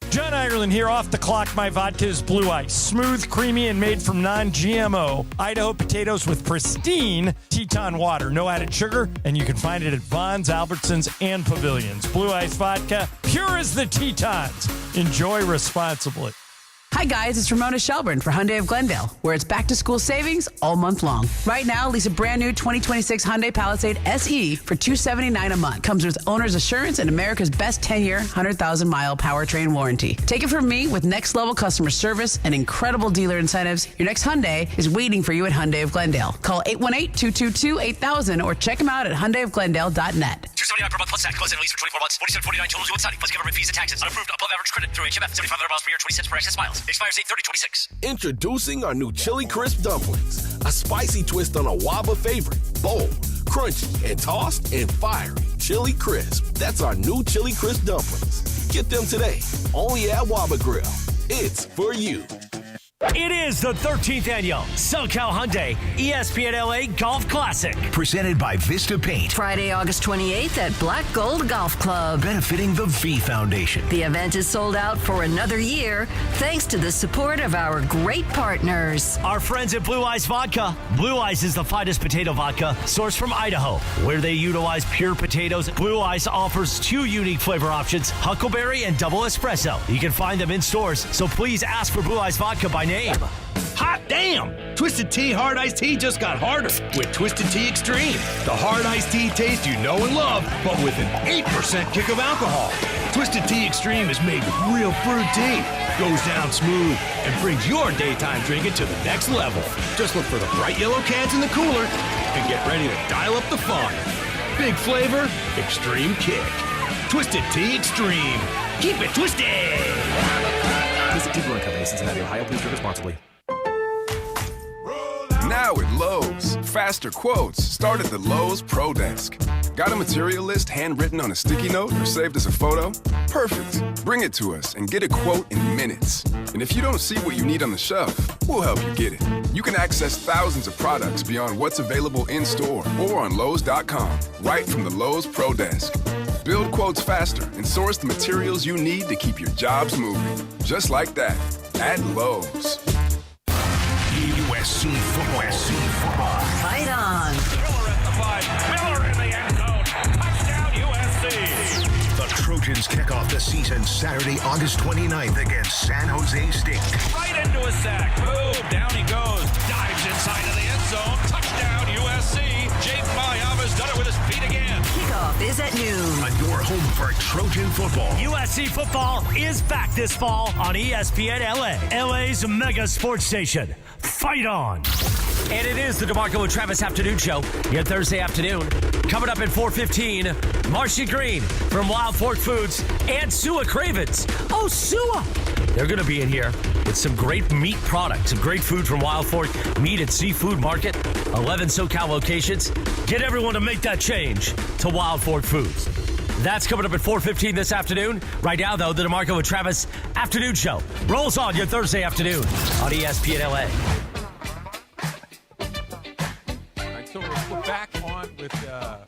John Ireland here, off the clock. My vodka is Blue Ice. Smooth, creamy, and made from non-GMO Idaho potatoes with pristine Teton water. No added sugar, and you can find it at Vons, Albertsons, and Pavilions. Blue Ice vodka, pure as the Tetons. Enjoy responsibly. Hi guys, it's Ramona Shelburne for Hyundai of Glendale, where it's back to school savings all month long. Right now, lease a brand new 2026 Hyundai Palisade SE for $279 a month. Comes with owner's assurance and America's best 10-year, 100,000-mile powertrain warranty. Take it from me, with next-level customer service and incredible dealer incentives, your next Hyundai is waiting for you at Hyundai of Glendale. Call 818-222-8000 or check them out at HyundaiofGlendale.net. $279 per month plus tax. Close in lease for 24 months. $47.49 total due outstanding plus government fees and taxes. Unapproved above average credit through HMF. 7,500 miles per year. 20 cents per excess miles. Expires 8/30/26. Introducing our new Chili Crisp Dumplings. A spicy twist on a Waba favorite. Bold, crunchy, and tossed and fiery. Chili Crisp. That's our new Chili Crisp Dumplings. Get them today. Only at Waba Grill. It's for you. It is the 13th annual SoCal Hyundai ESPN LA Golf Classic. Presented by Vista Paint. Friday, August 28th at Black Gold Golf Club. Benefiting the V Foundation. The event is sold out for another year thanks to the support of our great partners. Our friends at Blue Ice Vodka. Blue Ice is the finest potato vodka sourced from Idaho, where they utilize pure potatoes. Blue Ice offers 2 unique flavor options, Huckleberry and Double Espresso. You can find them in stores, so please ask for Blue Ice Vodka by name. Hot damn! Twisted Tea Hard Iced Tea just got harder with Twisted Tea Extreme. The hard iced tea taste you know and love, but with an 8% kick of alcohol. Twisted Tea Extreme is made with real brewed tea, goes down smooth, and brings your daytime drinking to the next level. Just look for the bright yellow cans in the cooler and get ready to dial up the fun. Big flavor, extreme kick. Twisted Tea Extreme. Keep it twisted! Visit TuTu Atwell, Cincinnati, Ohio. Please drink responsibly. Now at Lowe's, faster quotes start at the Lowe's Pro Desk. Got a material list handwritten on a sticky note or saved as a photo? Perfect. Bring it to us and get a quote in minutes. And if you don't see what you need on the shelf, we'll help you get it. You can access thousands of products beyond what's available in-store or on Lowe's.com, right from the Lowe's Pro Desk. Build quotes faster and source the materials you need to keep your jobs moving. Just like that, at Lowe's. USC football. Fight on. Miller at the 5. Miller in the end zone. Touchdown USC. The Trojans kick off the season Saturday, August 29th against San Jose State. Right into a sack. Boom. Down he goes. Dives inside of the end zone. Touchdown USC. Jake Mayava's done it with his feet again. Kickoff is at noon. On your home for Trojan football. USC football is back this fall on ESPN LA, LA's mega sports station. Fight on. And it is the DeMarco and Travis Afternoon Show here Thursday afternoon. Coming up at 4:15, Marcia Green from Wild Fork Foods and Sua Cravens. Oh, Sua! They're going to be in here with some great meat products, some great food from Wild Fork Meat and Seafood Market. 11 SoCal locations. Get everyone to make that change to Wild Fork Foods. That's coming up at 4:15 this afternoon. Right now, though, the DeMarco and Travis Afternoon Show rolls on your Thursday afternoon on ESPN LA. All right, so we're back on with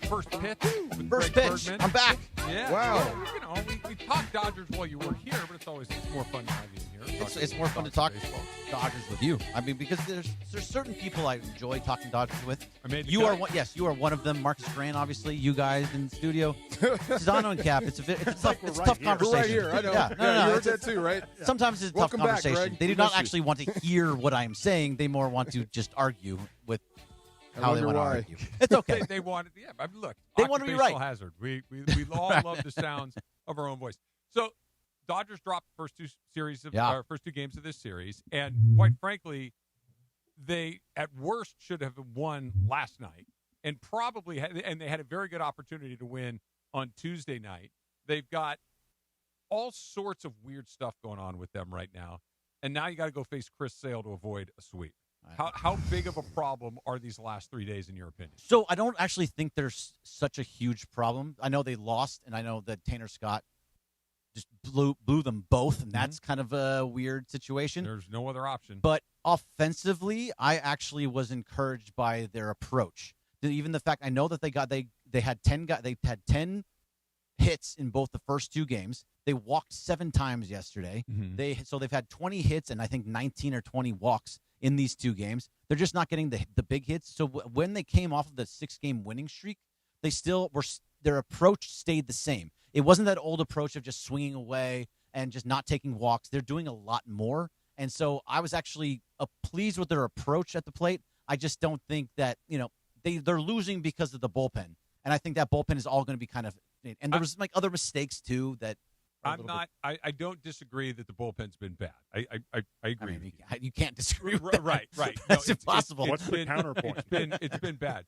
First Pitch. With First Greg Pitch. Bergman. I'm back. Yeah. Wow. Well, you know, we talked Dodgers while you were here, but it's always more fun to have you in here. It's more fun to talk Dodgers with you. I mean, because there's certain people I enjoy talking Dodgers with. You are one. Yes, you are one of them. Marcus Grant, obviously. You guys in the studio. Zano and Cap. It's a tough conversation. We're right here. I know. Yeah, you no, heard that too, right? Sometimes it's a tough conversation. Greg. They do not actually want to hear what I am saying. They more want to just argue with how they want to argue. It's okay. They wanted, I mean, look, they want to be right. Hazard. We all love the sounds of our own voice. So Dodgers dropped the first two games of this series, and quite frankly, they at worst should have won last night, and they had a very good opportunity to win on Tuesday night. They've got all sorts of weird stuff going on with them right now, and now you got to go face Chris Sale to avoid a sweep. How big of a problem are these last 3 days, in your opinion? So I don't actually think there's such a huge problem. I know they lost, and I know that Tanner Scott just blew them both, and that's kind of a weird situation. There's no other option. But offensively, I actually was encouraged by their approach. Even the fact I know that they had 10 hits in both the first two games. They walked 7 times yesterday. So they've had 20 hits and I think 19 or 20 walks in these 2 games. They're just not getting the big hits. So when they came off of the 6-game winning streak, they still were. Their approach stayed the same. It wasn't that old approach of just swinging away and just not taking walks. They're doing a lot more. And so I was actually pleased with their approach at the plate. I just don't think that, they're losing because of the bullpen. And I think that bullpen is all going to be kind of – and there was other mistakes too that – I don't disagree that the bullpen's been bad. I agree. You can't disagree with that. Right. That's impossible. What's the counterpoint? It's been bad.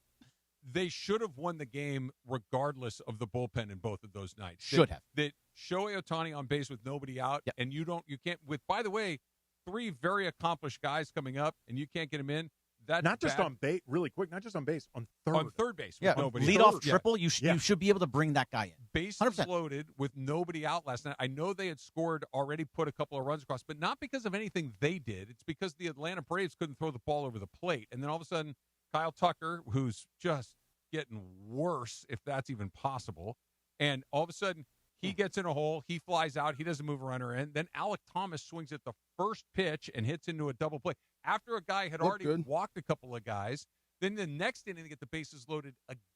They should have won the game regardless of the bullpen in both of those nights. Should have. That Shohei Ohtani on base with nobody out, and you can't. With, by the way, 3 very accomplished guys coming up, and you can't get them in. That's not just bad. on base, really quick. Not just on base, on third base. Yeah, lead off triple. You should be able to bring that guy in. Bases 100%. loaded with nobody out last night. I know they had scored already, put a couple of runs across, but not because of anything they did. It's because the Atlanta Braves couldn't throw the ball over the plate, and then all of a sudden, Kyle Tucker, who's just getting worse, if that's even possible, and all of a sudden he gets in a hole, he flies out, he doesn't move a runner in. Then Alec Thomas swings at the first pitch and hits into a double play after a guy had already walked a couple of guys. Then the next inning they get the bases loaded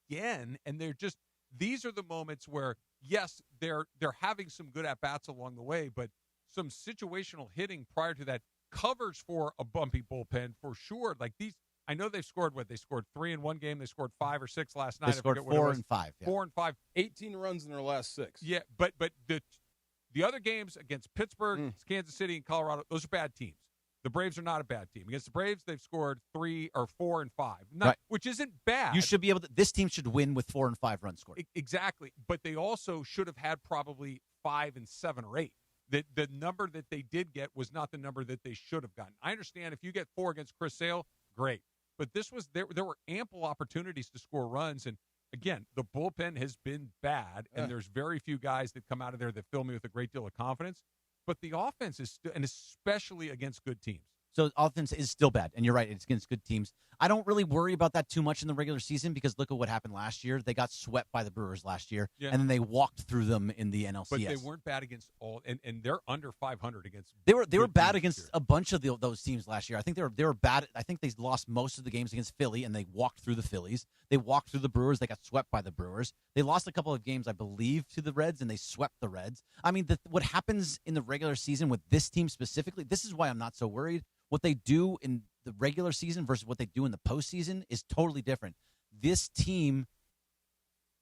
again, and these are the moments where yes, they're having some good at bats along the way, but some situational hitting prior to that covers for a bumpy bullpen for sure. Like these. I know they've scored They scored 3 in one game. They scored 5 or 6 last night. They scored 4 and 5. Yeah. 4 and 5. 18 runs in their last 6. Yeah, but the other games against Pittsburgh, Kansas City, and Colorado, those are bad teams. The Braves are not a bad team. Against the Braves, they've scored 3 or 4 and 5, which isn't bad. You should be able to. This team should win with 4 and 5 runs scored. Exactly, but they also should have had probably 5 and 7 or 8. The number that they did get was not the number that they should have gotten. I understand if you get 4 against Chris Sale, great. But there were ample opportunities to score runs, and again, the bullpen has been bad, and there's very few guys that come out of there that fill me with a great deal of confidence. But the offense is still, and especially against good teams. So offense is still bad, and you're right. It's against good teams. I don't really worry about that too much in the regular season because look at what happened last year. They got swept by the Brewers last year, and then they walked through them in the NLCS. But they weren't bad against all, and they're under 500 against. They were bad against a bunch of those teams last year. I think they were bad. I think they lost most of the games against Philly, and they walked through the Phillies. They walked through the Brewers. They got swept by the Brewers. They lost a couple of games, I believe, to the Reds, and they swept the Reds. I mean, what happens in the regular season with this team specifically, this is why I'm not so worried. What they do in the regular season versus what they do in the postseason is totally different. This team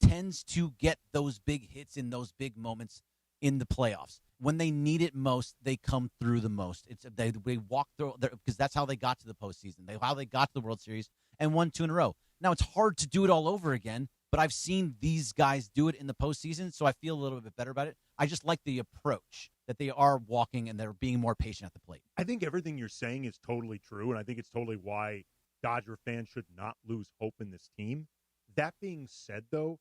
tends to get those big hits in those big moments in the playoffs. When they need it most, they come through the most. They walk through because that's how they got to the postseason. How they got to the World Series and won 2 in a row. Now, it's hard to do it all over again, but I've seen these guys do it in the postseason, so I feel a little bit better about it. I just like the approach that they are walking and they're being more patient at the plate. I think everything you're saying is totally true, and I think it's totally why Dodger fans should not lose hope in this team. That being said, though,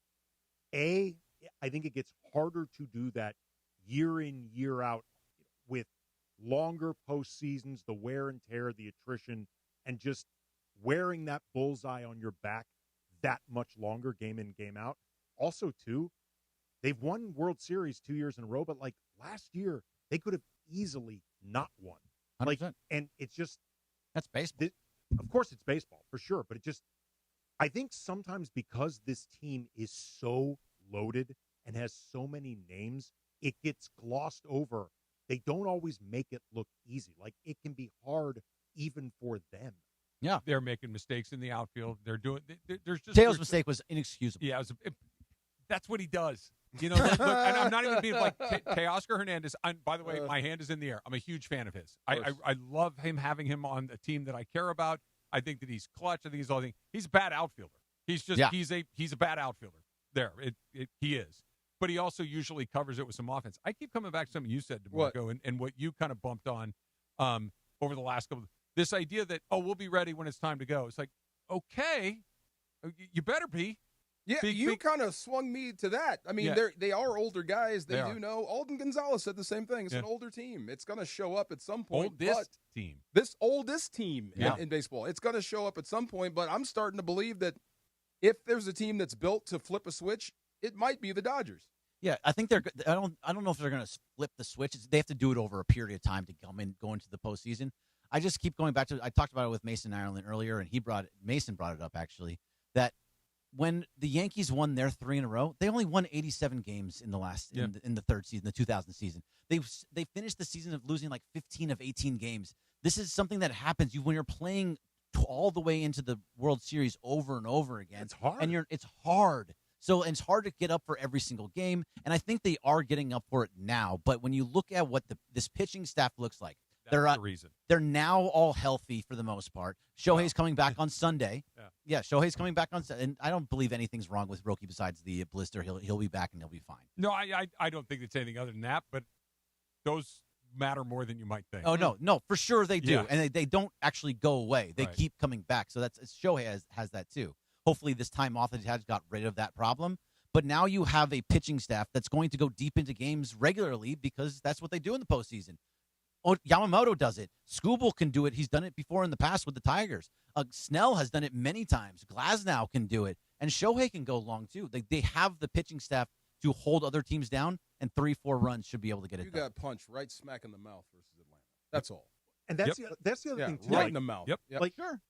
I think it gets harder to do that year in, year out with longer postseasons, the wear and tear, the attrition, and just wearing that bullseye on your back that much longer, game in, game out. Also, too, they've won World Series 2 years in a row, but like last year, they could have easily not won. 100%. And it's just that's baseball. Of course, it's baseball for sure, but I think sometimes because this team is so loaded and has so many names, it gets glossed over. They don't always make it look easy. Like it can be hard even for them. Yeah, they're making mistakes in the outfield. They're doing. There's just Sale's mistake was inexcusable. Yeah, That's what he does. You know, look, and I'm not even being like Teoscar Hernandez. By the way, my hand is in the air. I'm a huge fan of his. I love having him on a team that I care about. I think that he's clutch. I think he's all things. He's a bad outfielder. He's just he's a bad outfielder. There, he is. But he also usually covers it with some offense. I keep coming back to something you said, DeMarco, and what you kind of bumped on over the last couple. This idea that we'll be ready when it's time to go. It's like, okay, you better be. Yeah, you kind of swung me to that. I mean, they are older guys. They do know. Alden Gonzalez said the same thing. It's an older team. It's going to show up at some point. This oldest team in baseball. It's going to show up at some point, but I'm starting to believe that if there's a team that's built to flip a switch, it might be the Dodgers. Yeah, I think they're. I don't know if they're going to flip the switch. They have to do it over a period of time to go into the postseason. I just keep going back to. I talked about it with Mason Ireland earlier, and Mason brought it up actually that when the Yankees won their 3 in a row, they only won 87 games in the last in the third season, the 2000 season. They finished the season of losing like 15 of 18 games. This is something that happens when you're playing all the way into the World Series over and over again. It's hard, and it's hard. So it's hard to get up for every single game, and I think they are getting up for it now. But when you look at what this pitching staff looks like, that's the reason. They're now all healthy for the most part. Shohei's coming back on Sunday. Yeah, Shohei's coming back on Sunday. And I don't believe anything's wrong with Roki besides the blister. He'll be back and he'll be fine. No, I don't think it's anything other than that, but those matter more than you might think. Oh, no, for sure they do. Yeah. And they don't actually go away. They keep coming back. So Shohei has that too. Hopefully this time off that he has got rid of that problem. But now you have a pitching staff that's going to go deep into games regularly because that's what they do in the postseason. Yamamoto does it. Skubal can do it. He's done it before in the past with the Tigers. Snell has done it many times. Glasnow can do it. And Shohei can go long, too. They have the pitching staff to hold other teams down, and 3-4 runs should be able to get it done. You got punched right smack in the mouth versus Atlanta. That's all. And that's the other thing, too. Right in the mouth. Yep. Like, sure.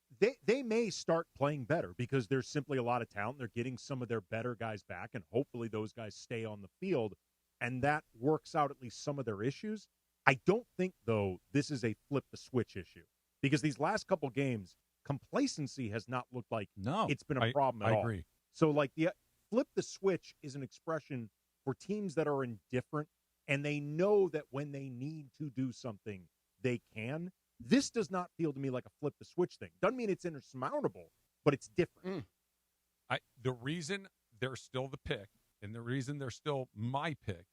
They may start playing better because there's simply a lot of talent. They're getting some of their better guys back, and hopefully those guys stay on the field, and that works out at least some of their issues. I don't think, though, this is a flip-the-switch issue because these last couple games, complacency has not looked like it's been a problem at all. I agree. So, like, the flip-the-switch is an expression for teams that are indifferent, and they know that when they need to do something, they can. This does not feel to me like a flip-the-switch thing. Doesn't mean it's insurmountable, but it's different. The reason they're still the pick, and the reason they're still my pick,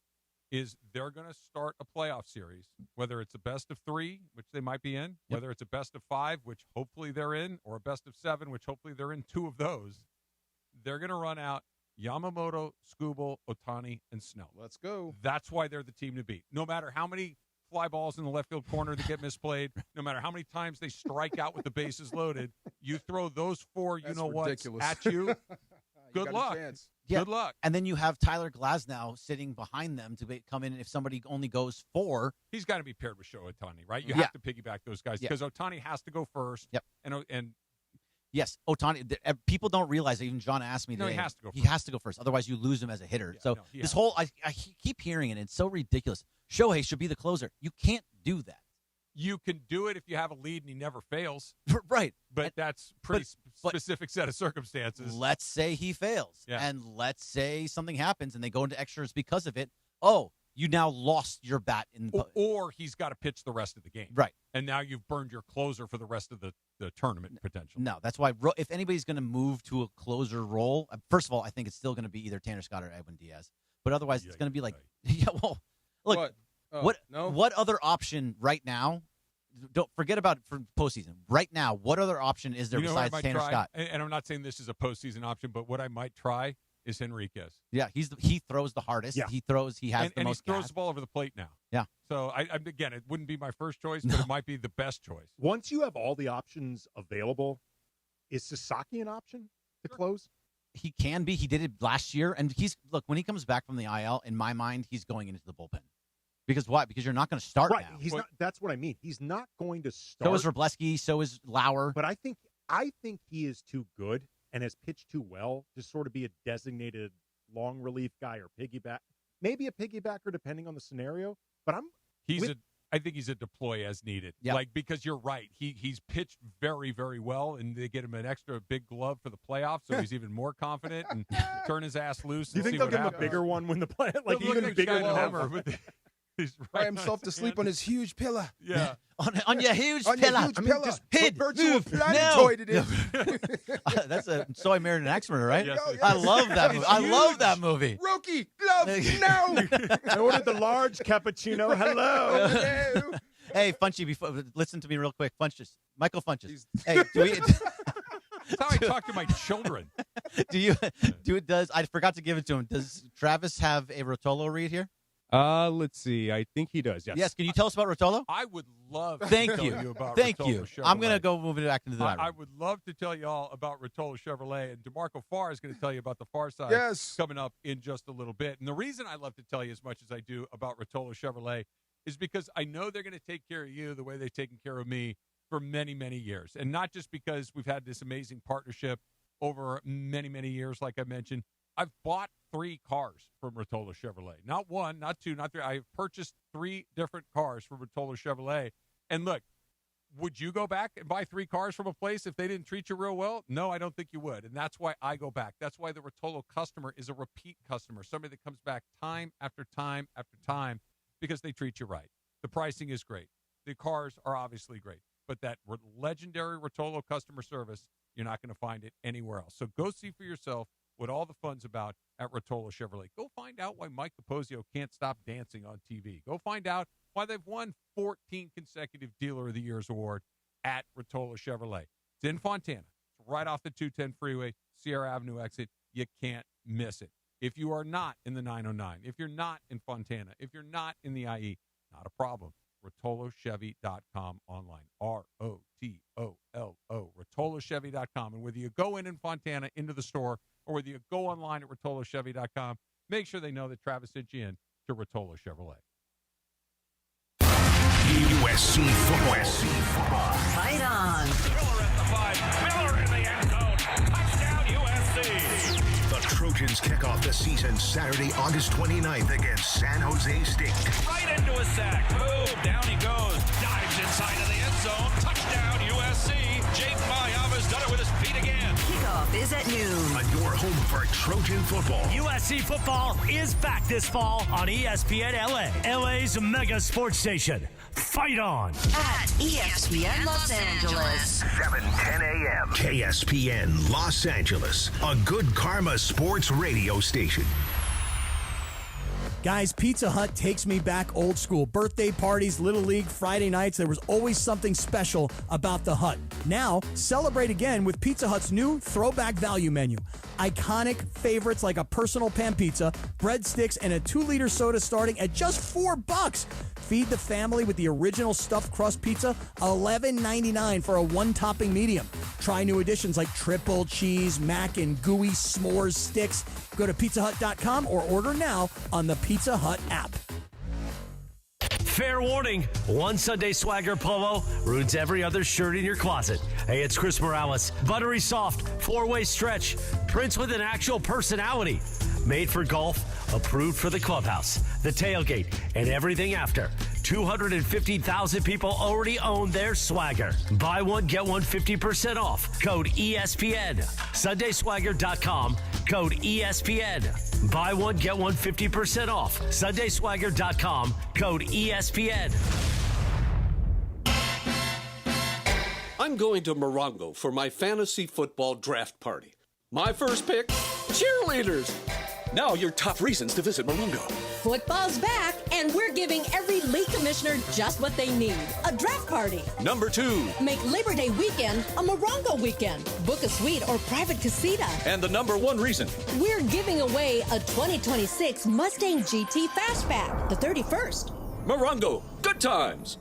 is they're going to start a playoff series, whether it's a best of 3, which they might be in, whether it's a best of 5, which hopefully they're in, or a best of 7, which hopefully they're in 2 of those. They're going to run out Yamamoto, Skubal, Ohtani, and Snell. Let's go. That's why they're the team to beat. No matter how many fly balls in the left field corner that get misplayed, no matter how many times they strike out with the bases loaded, you throw those 4 you-know-whats at you, good luck. Yeah. Good luck. And then you have Tyler Glasnow sitting behind them to come in, and if somebody only goes 4. He's got to be paired with Shohei Ohtani, right? You have to piggyback those guys because Ohtani has to go first. Yep. And yes, Ohtani. People don't realize that. Even John asked me today. He has to go first. He has to go first. Otherwise, you lose him as a hitter. So this whole I keep hearing it. It's so ridiculous. Shohei should be the closer. You can't do that. You can do it if you have a lead and he never fails. Right. But that's pretty specific set of circumstances. Let's say he fails. Yeah. And let's say something happens and they go into extras because of it. Oh, you now lost your bat. Or he's got to pitch the rest of the game. Right. And now you've burned your closer for the rest of the tournament potential. No, that's why if anybody's going to move to a closer role, first of all, I think it's still going to be either Tanner Scott or Edwin Diaz. But otherwise, it's going to be like, look. What other option right now? Don't forget about for postseason. Right now, what other option is there besides Tanner Scott? And I'm not saying this is a postseason option, but what I might try is Henriquez. Yeah, he throws the hardest. Yeah. He has the most and he throws the ball over the plate now. Yeah. So again, it wouldn't be my first choice, but it might be the best choice. Once you have all the options available, is Sasaki an option to close? He can be. He did it last year, and when he comes back from the IL, in my mind, he's going into the bullpen. Because why? Because you're not going to start right. now. He's not. That's what I mean. He's not going to start. So is Wrobleski. So is Lauer. But I think he is too good and has pitched too well to sort of be a designated long relief guy or piggyback. Maybe a piggybacker depending on the scenario. But I think he's a deploy as needed. Yep. Like, because you're right. He's pitched very, very well, and they get him an extra big glove for the playoffs, so he's even more confident and turn his ass loose. Do you think they'll give him a bigger one when the play? Like even bigger than Homer. He's by himself to sleep on his huge pillow. Yeah. on your huge on pillow. Your huge pillow. Just hit, virtual move, planetoid it is. That's a So I Married an Axe Murderer, right? Yes, I love that movie. I love that movie. Roki, gloves now. I ordered the large cappuccino. Hello. Hello. Hey, Funchy, listen to me real quick. Funches. Michael Funches. Hey, That's how I talk to my children. I forgot to give it to him. Does Travis have a Rotolo read here? Let's see. I think he does. Yes. Yes. Can you tell us about Rotolo? I would love to Thank tell you. you about Thank Rotolo you. Chevrolet. I'm going to go move it back into the dining room. I would love to tell you all about Rotolo Chevrolet, and DeMarco Farr is going to tell you about the Far Side coming up in just a little bit. And the reason I love to tell you as much as I do about Rotolo Chevrolet is because I know they're going to take care of you the way they've taken care of me for many, many years. And not just because we've had this amazing partnership over many, many years, like I mentioned. I've bought 3 cars from Rotolo Chevrolet. Not 1, not 2, not 3. I've purchased 3 different cars from Rotolo Chevrolet. And look, would you go back and buy 3 cars from a place if they didn't treat you real well? No, I don't think you would. And that's why I go back. That's why the Rotolo customer is a repeat customer, somebody that comes back time after time after time because they treat you right. The pricing is great. The cars are obviously great. But that legendary Rotolo customer service, you're not going to find it anywhere else. So go see for yourself what all the fun's about at Rotolo Chevrolet. Go find out why Mike Capozio can't stop dancing on TV. Go find out why they've won 14 consecutive Dealer of the Year's award at Rotolo Chevrolet. It's in Fontana. It's right off the 210 freeway, Sierra Avenue exit. You can't miss it. If you are not in the 909, if you're not in Fontana, if you're not in the IE, not a problem. RotoloChevy.com online. ROTOLO. RotoloChevy.com. And whether you go in Fontana into the store or whether you go online at RotoloChevy.com, make sure they know that Travis sent you in to Rotolo Chevrolet. USC football. Fight on. Miller at the 5. Miller in the end zone. Touchdown, USC. The Trojans kick off the season Saturday, August 29th against San Jose State. Right into a sack. Boom. Down he goes. Dives inside of the end zone. Touchdown, USC. Jake Mayava's done it with his feet again. Kickoff is at noon. On your home for Trojan football. USC football is back this fall on ESPN LA. LA's mega sports station. Fight on. At ESPN Los Angeles. 7:10 a.m. KSPN Los Angeles. A good karma sports radio station. Guys, Pizza Hut takes me back old school. Birthday parties, Little League, Friday nights, there was always something special about the Hut. Now, celebrate again with Pizza Hut's new throwback value menu. Iconic favorites like a personal pan pizza, breadsticks, and a 2-liter soda starting at just $4. Feed the family with the original stuffed crust pizza, $11.99 for a 1-topping medium. Try new additions like triple cheese, mac and gooey s'mores sticks. Go to pizzahut.com or order now on the Pizza Hut app. Fair warning, one Sunday Swagger polo ruins every other shirt in your closet. Hey, it's Chris Morales. Buttery soft, 4-way stretch, prints with an actual personality. Made for golf, approved for the clubhouse, the tailgate, and everything after. 250,000 people already own their Swagger. Buy one, get one 50% off. Code ESPN. SundaySwagger.com. Code ESPN. Buy one, get one 50% off. SundaySwagger.com. Code ESPN. I'm going to Morongo for my fantasy football draft party. My first pick, cheerleaders. Now your top reasons to visit Morongo. Football's back, and we're giving every league commissioner just what they need, a draft party. Number 2. Make Labor Day weekend a Morongo weekend. Book a suite or private casita. And the number 1 reason. We're giving away a 2026 Mustang GT Fastback, the 31st. Morongo, good times.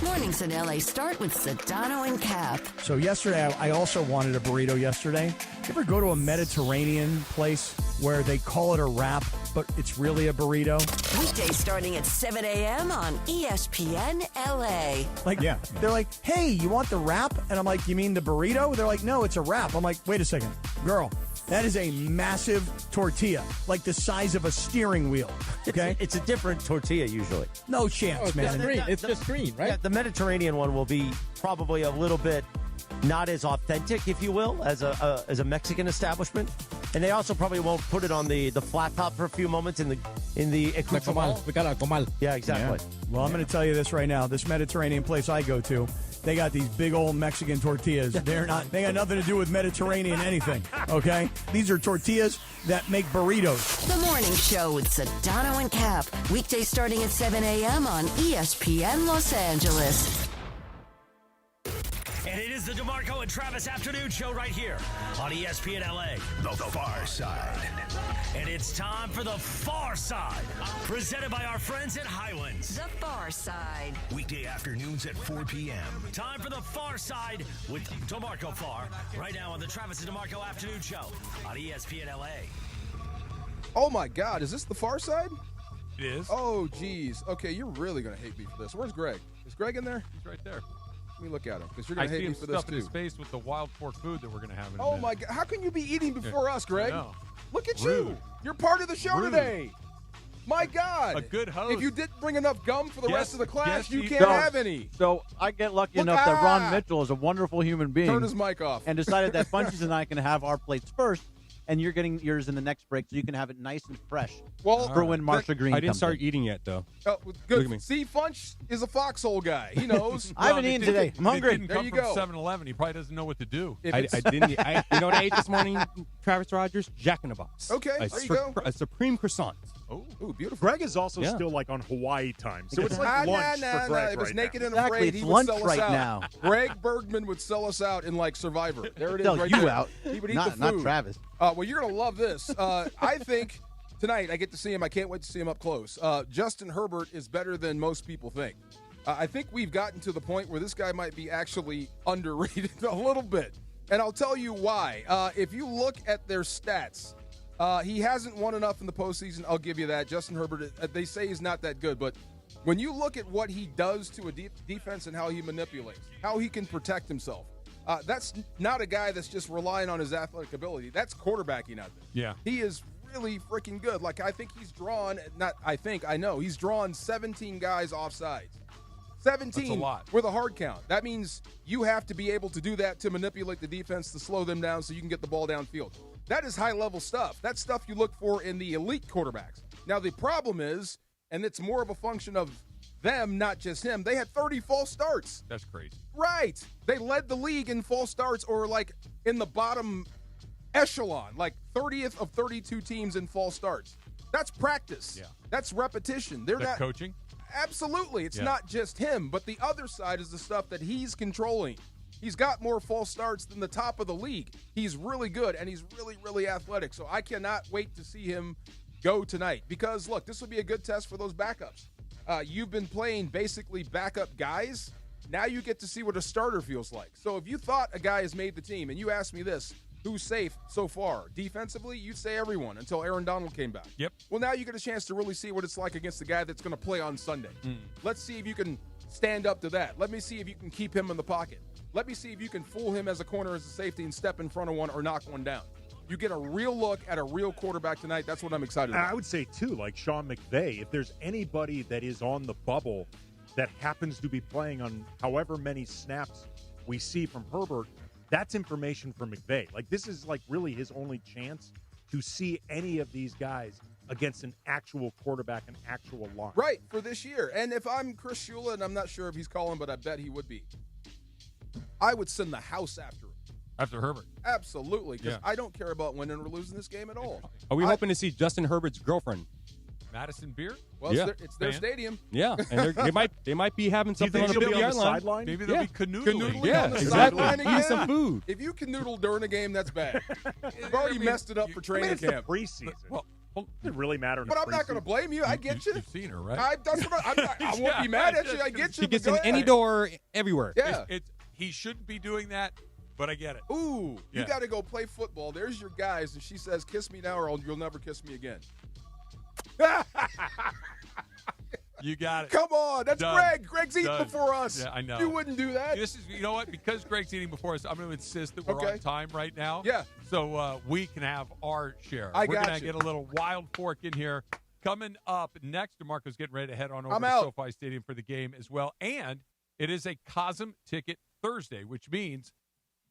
Mornings in LA start with Sedano and Cap. So yesterday, I also wanted a burrito yesterday. You ever go to a Mediterranean place where they call it a wrap, but it's really a burrito? Weekdays starting at 7 a.m. on ESPN LA. Like, yeah. They're like, hey, you want the wrap? And I'm like, you mean the burrito? They're like, no, it's a wrap. I'm like, wait a second. Girl, That is a massive tortilla, like the size of a steering wheel. Okay? It's a different tortilla usually. No chance, man. It's just green, right? Yeah, the Mediterranean one will be probably a little bit not as authentic, if you will, as a Mexican establishment. And they also probably won't put it on the flat top for a few moments in the accoutrement. We got a comal. Yeah, exactly. Yeah. Well, I'm going to tell you this right now. This Mediterranean place I go to, they got these big old Mexican tortillas. They got nothing to do with Mediterranean anything, okay? These are tortillas that make burritos. The Morning Show with Sedano and Cap. Weekdays starting at 7 a.m. on ESPN Los Angeles. And it is the DeMarco and Travis Afternoon Show right here on ESPN LA. The Far Side. And it's time for the Far Side, presented by our friends at Highlands. The Far Side. Weekday afternoons at 4 p.m. Time for the Far Side with DeMarco Farr, right now on the Travis and DeMarco Afternoon Show on ESPN LA. Oh, my God. Is this the Far Side? It is. Oh, geez. Okay, you're really going to hate me for this. Where's Greg? Is Greg in there? He's right there. Let me look at him, because you're going to hate me for this, stuff in too. his face with the wild pork food that we're going to have in a Oh, minute. my God. How can you be eating before us, Greg? I know. Look at Rude. you. You're part of the show Rude. today. My God. A good host. If you didn't bring enough gum for the rest of the class, you he can't does. have any. So I get lucky Look, enough that Ron Mitchell is a wonderful human being. Turn his mic off. And decided that Funches and I can have our plates first, and you're getting yours in the next break, so you can have it nice and fresh. Well, for when Marsha Green I didn't comes start in. eating yet, though. Oh, Look good. at me. See, Funch is a foxhole guy. He knows. I haven't eaten today. I'm hungry. It didn't There come you from go. 7-Eleven. He probably doesn't know what to do. If I it's- didn't. You know what I ate this morning, Travis Rogers? Jack in the Box. Okay, there you go. A supreme croissant. Oh, beautiful. Greg is also Yeah. still like on Hawaii time, so it's Nah, like lunch nah, for Greg It was right naked now. and Exactly, afraid. it's He would lunch sell us right out. now. Greg Bergman would sell us out in like Survivor. There it is, Sell right you there. out. He would eat Not- the not food. Travis. Well, you're gonna love this. I think tonight I get to see him. I can't wait to see him up close. Justin Herbert is better than most people think. I think we've gotten to the point where this guy might be actually underrated a little bit, and I'll tell you why. If you look at their stats. He hasn't won enough in the postseason. I'll give you that. Justin Herbert, they say he's not that good, but when you look at what he does to a defense and how he manipulates, how he can protect himself, that's not a guy that's just relying on his athletic ability. That's quarterbacking out there. Yeah. He is really freaking good. Like, I think he's drawn, I know, he's drawn 17 guys offsides. 17 That's a lot. with a hard count. That means you have to be able to do that to manipulate the defense, to slow them down so you can get the ball downfield. That is high-level stuff. That's stuff you look for in the elite quarterbacks. Now, the problem is, and it's more of a function of them, not just him, they had 30 false starts. That's crazy. Right. They led the league in false starts, or like in the bottom echelon, like 30th of 32 teams in false starts. That's practice. Yeah. That's repetition. They're That not coaching? Absolutely. It's Yeah. not just him, but the other side is the stuff that he's controlling. He's got more false starts than the top of the league. He's really good, and he's really, really athletic. So I cannot wait to see him go tonight because, look, this will be a good test for those backups. You've been playing basically backup guys. Now you get to see what a starter feels like. So if you thought a guy has made the team, and you asked me this, who's safe so far? Defensively, you'd say everyone until Aaron Donald came back. Yep. Well, now you get a chance to really see what it's like against the guy that's going to play on Sunday. Let's see if you can stand up to that. Let me see if you can keep him in the pocket. Let me see if you can fool him as a corner, as a safety, and step in front of one or knock one down. You get a real look at a real quarterback tonight. That's what I'm excited about. I would say, too, like Sean McVay, if there's anybody that is on the bubble that happens to be playing on however many snaps we see from Herbert, that's information from McVay. Like, this is, like, really his only chance to see any of these guys against an actual quarterback, an actual line. Right, for this year. And if I'm Chris Shula, and I'm not sure if he's calling, but I bet he would be, I would send the house after him. After Herbert. Absolutely, because Yeah. I don't care about winning or losing this game at all. Are we hoping to see Justin Herbert's girlfriend? Madison Beer? Well, Yeah. it's their Fan? stadium. Yeah, and they might be having Do you something think on the she'll be on the sideline. sideline? Maybe they'll be canoodling. Canoodling Yeah, on the exactly. sideline Eating again. some food. If you canoodle during a game, that's bad. You've already messed it up for I training mean, it's camp. the preseason. Well, Does it really matter in But the I'm not going to preseason? blame you. I get you. You've seen her, right? I won't be mad at you. I get you. She gets but in go any ahead. door, everywhere. Yeah. He shouldn't be doing that, but I get it. Ooh, Yeah. you got to go play football. There's your guys, and she says, "Kiss me now, or you'll never kiss me again." You got it. Come on. That's Done. Greg. Greg's eating Done. before us. Yeah, I know. You wouldn't do that. You know what? Because Greg's eating before us, I'm going to insist that we're on time right now. Yeah. So we can have our share. We're going to get a little wild fork in here. Coming up next, DeMarco's getting ready to head on over to SoFi Stadium for the game as well. And it is a Cosm Ticket Thursday, which means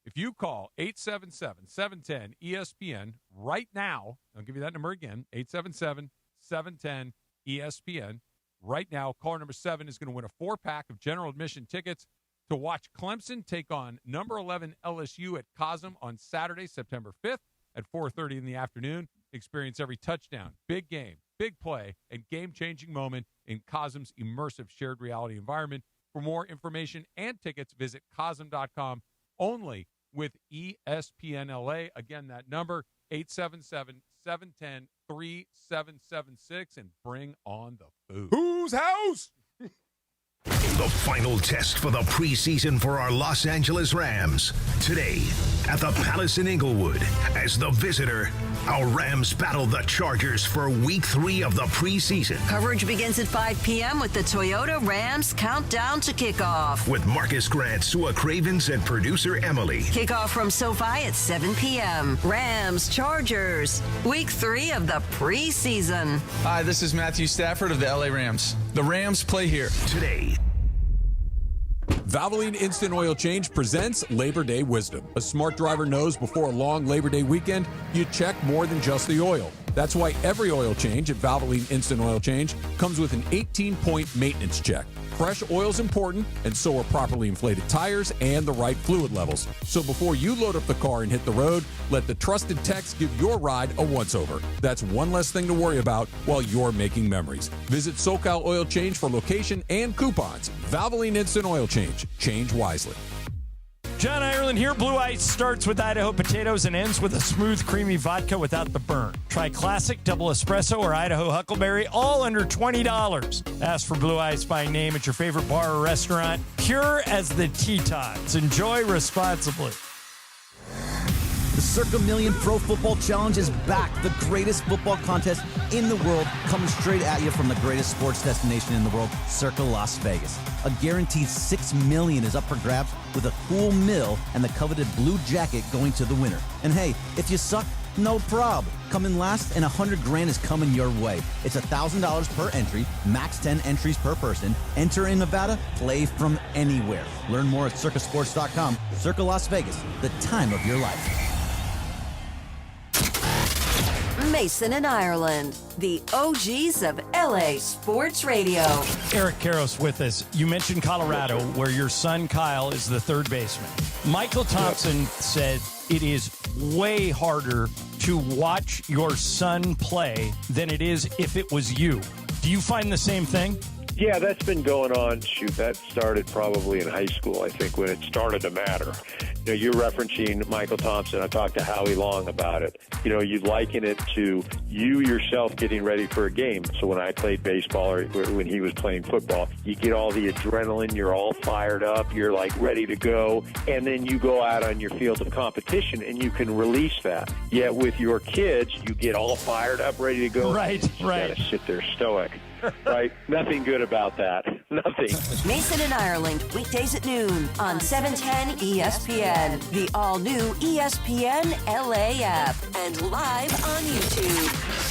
if you call 877-710-ESPN right now, I'll give you that number again, 877-710-ESPN. Right now, caller number 7 is going to win a 4-pack of general admission tickets to watch Clemson take on number 11 LSU at Cosm on Saturday, September 5th at 4:30 in the afternoon. Experience every touchdown, big game, big play, and game-changing moment in Cosm's immersive shared reality environment. For more information and tickets, visit Cosm.com only with ESPN LA. Again, that number, 877-710-3776, and bring on the food. Whose house? The final test for the preseason for our Los Angeles Rams. Today, at the Palace in Inglewood, as the visitor, our Rams battle the Chargers for Week 3 of the preseason. Coverage begins at 5 p.m. with the Toyota Rams Countdown to Kickoff. With Marcus Grant, Sua Cravens, and producer Emily. Kickoff from SoFi at 7 p.m. Rams, Chargers, Week 3 of the preseason. Hi, this is Matthew Stafford of the LA Rams. The Rams play here. Today. Valvoline Instant Oil Change presents Labor Day Wisdom. A smart driver knows before a long Labor Day weekend, you check more than just the oil. That's why every oil change at Valvoline Instant Oil Change comes with an 18-point maintenance check. Fresh oil is important, and so are properly inflated tires and the right fluid levels. So before you load up the car and hit the road, let the trusted techs give your ride a once-over. That's one less thing to worry about while you're making memories. Visit SoCal Oil Change for location and coupons. Valvoline Instant Oil Change. Change wisely. John Ireland here. Blue Ice starts with Idaho potatoes and ends with a smooth, creamy vodka without the burn. Try classic, double espresso, or Idaho huckleberry, all under $20. Ask for Blue Ice by name at your favorite bar or restaurant. Pure as the Tetons. Enjoy responsibly. The Circa Million Pro Football Challenge is back. The greatest football contest in the world coming straight at you from the greatest sports destination in the world, Circa Las Vegas. A guaranteed $6 million is up for grabs with a cool mill and the coveted blue jacket going to the winner. And hey, if you suck, no prob. Come in last and $100,000 is coming your way. It's $1,000 per entry, max 10 entries per person. Enter in Nevada, play from anywhere. Learn more at circasports.com. Circa Las Vegas, the time of your life. Mason and Ireland, the OGs of LA Sports Radio. Eric Karros with us. You mentioned Colorado, where your son Kyle is the third baseman. Michael Thompson said it is way harder to watch your son play than it is if it was you. Do you find the same thing? Yeah, that's been going on. Shoot, that started probably in high school, I think, when it started to matter. You know, you're referencing Michael Thompson. I talked to Howie Long about it. You know, you liken it to you yourself getting ready for a game. So when I played baseball or when he was playing football, you get all the adrenaline. You're all fired up. You're like ready to go. And then you go out on your field of competition and you can release that. Yet with your kids, you get all fired up, ready to go. Right. You gotta sit there stoic. Right? Nothing good about that. Nothing. Mason and Ireland, weekdays at noon on 710 ESPN, the all-new ESPN LA app, and live on YouTube.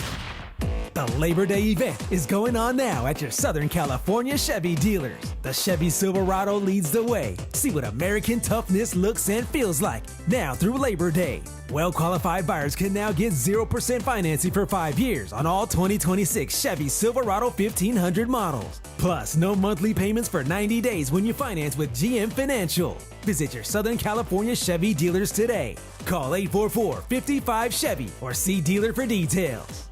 The Labor Day event is going on now at your Southern California Chevy dealers. The Chevy Silverado leads the way. See what American toughness looks and feels like now through Labor Day. Well-qualified buyers can now get 0% financing for 5 years on all 2026 Chevy Silverado 1500 models. Plus, no monthly payments for 90 days when you finance with GM Financial. Visit your Southern California Chevy dealers today. Call 844-55-CHEVY or see dealer for details.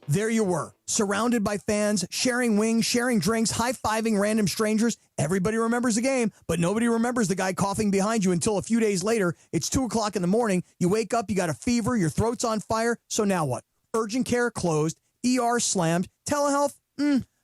There you were, surrounded by fans, sharing wings, sharing drinks, high-fiving random strangers. Everybody remembers the game, but nobody remembers the guy coughing behind you until a few days later. It's 2 o'clock in the morning. You wake up, you got a fever, your throat's on fire. So now what? Urgent care closed, ER slammed, telehealth?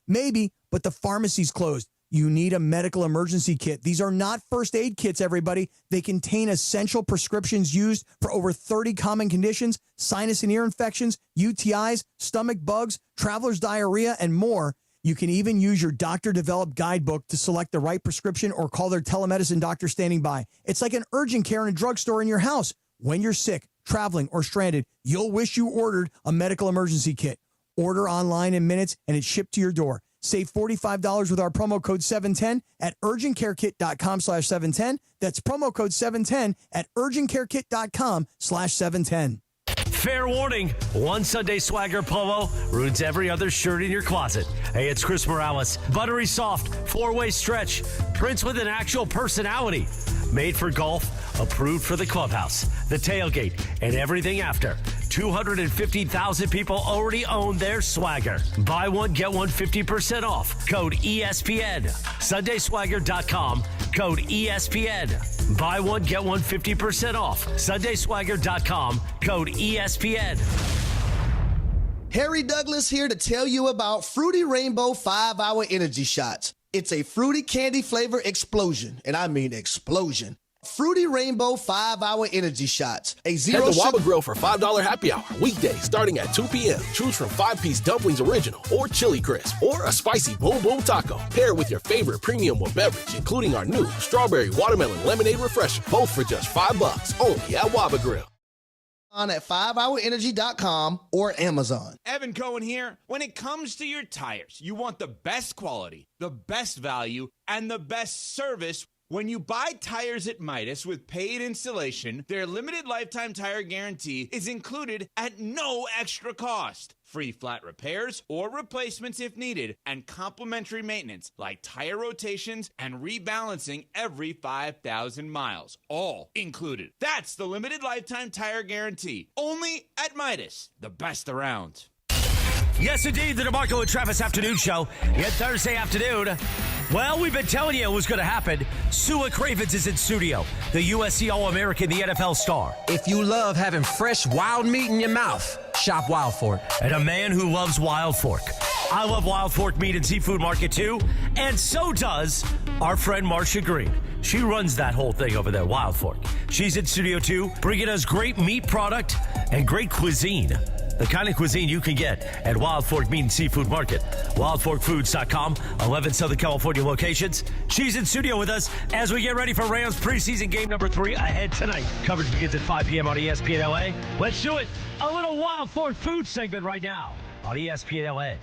Maybe, but the pharmacy's closed. You need a medical emergency kit. These are not first aid kits, everybody. They contain essential prescriptions used for over 30 common conditions, sinus and ear infections, UTIs, stomach bugs, traveler's diarrhea, and more. You can even use your doctor-developed guidebook to select the right prescription or call their telemedicine doctor standing by. It's like an urgent care in a drugstore in your house. When you're sick, traveling, or stranded, you'll wish you ordered a medical emergency kit. Order online in minutes, and it's shipped to your door. Save $45 with our promo code 710 at urgentcarekit.com/710. That's promo code 710 at urgentcarekit.com/710. Fair warning, one Sunday Swagger polo ruins every other shirt in your closet. Hey, it's Chris Morales. Buttery soft, 4-way stretch, prints with an actual personality. Made for golf, approved for the clubhouse, the tailgate, and everything after. 250,000 people already own their Swagger. Buy one, get one 50% off. Code ESPN. SundaySwagger.com. Code ESPN. Buy one, get one 50% off. SundaySwagger.com. Code ESPN. Harry Douglas here to tell you about Fruity Rainbow 5-Hour Energy Shots. It's a fruity candy flavor explosion, and I mean explosion. Fruity Rainbow 5-Hour Energy Shots. Head to Waba Grill for $5 happy hour. Weekdays starting at 2 p.m. Choose from 5-piece dumplings original or chili crisp or a spicy boom boom taco. Pair with your favorite premium beverage, including our new strawberry watermelon lemonade refresher. Both for just $5 only at Waba Grill. On at 5hourenergy.com or Amazon. Evan Cohen here. When it comes to your tires, you want the best quality, the best value, and the best service. When you buy tires at Midas with paid installation, their limited lifetime tire guarantee is included at no extra cost. Free flat repairs or replacements if needed, and complimentary maintenance like tire rotations and rebalancing every 5,000 miles. All included. That's the limited lifetime tire guarantee. Only at Midas, the best around. Yes, indeed, the DeMarco and Travis Afternoon Show. Yet Thursday afternoon. Well, we've been telling you it was going to happen. Sua Cravens is in studio. The USC All-American, the NFL star. If you love having fresh wild meat in your mouth, shop Wild Fork. And a man who loves Wild Fork. I love Wild Fork Meat and Seafood Market, too. And so does our friend Marcia Green. She runs that whole thing over there, Wild Fork. She's in studio, too, bringing us great meat product and great cuisine. The kind of cuisine you can get at Wild Fork Meat and Seafood Market. WildForkFoods.com, 11 Southern California locations. She's in studio with us as we get ready for Rams preseason game number 3 ahead tonight. Coverage begins at 5 p.m. on ESPN LA. Let's do it. A little Wild Fork food segment right now on ESPN LA.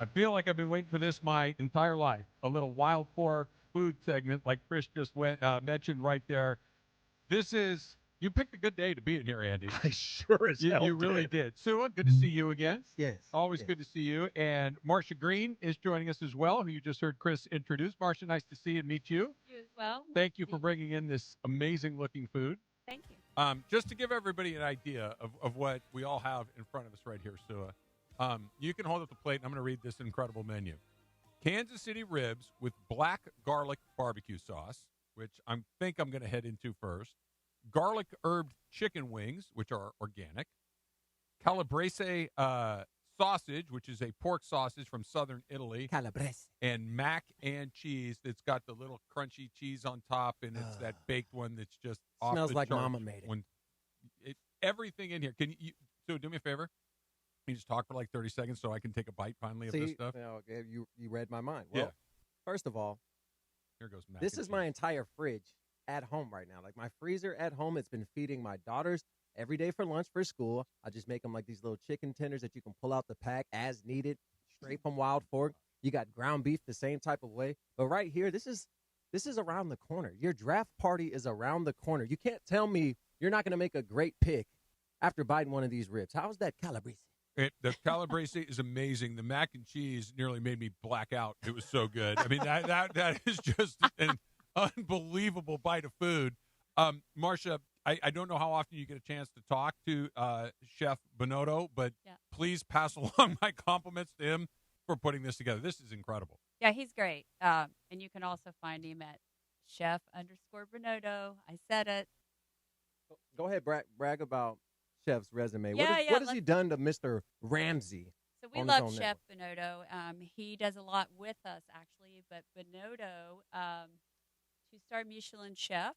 I feel like I've been waiting for this my entire life. A little Wild Fork food segment like Chris just mentioned right there. This is... You picked a good day to be in here, Andy. I sure as hell You really did. Sua, good to see you again. Yes. Always good to see you. And Marcia Green is joining us as well, who you just heard Chris introduce. Marcia, nice to see and meet you. You as well. Thank you for bringing in this amazing-looking food. Thank you. Just to give everybody an idea of what we all have in front of us right here, Sua, you can hold up the plate, and I'm going to read this incredible menu. Kansas City ribs with black garlic barbecue sauce, which I think I'm going to head into first. Garlic herbed chicken wings, which are organic. Calabrese sausage, which is a pork sausage from southern Italy. Calabrese. And mac and cheese that's got the little crunchy cheese on top, and it's that baked one that's just off smells the like charts. Mama made it. Everything in here. Can you so do me a favor? Can you just talk for like 30 seconds so I can take a bite finally of this stuff? You read my mind. Well, yeah. First of all, here goes mac. This is my entire fridge at home right now. Like my freezer at home, it's been feeding my daughters every day for lunch for school. I just make them like these little chicken tenders that you can pull out the pack as needed, straight from Wild Fork. You got ground beef the same type of way. But right here, this is around the corner. Your draft party is around the corner. You can't tell me you're not going to make a great pick after biting one of these ribs. How's that Calabrese? The Calabrese is amazing. The mac and cheese nearly made me black out. It was so good. I mean, that is just an unbelievable bite of food. Marcia, I don't know how often you get a chance to talk to Chef Bonotto, but please pass along my compliments to him for putting this together. This is incredible. Yeah, he's great. And you can also find him at Chef_Bonotto. I said it. Go ahead, brag about Chef's resume. Yeah, what has he done to Mr. Ramsey? So we love Chef Bonotto. He does a lot with us, actually. But Bonotto, 2-star Michelin chef,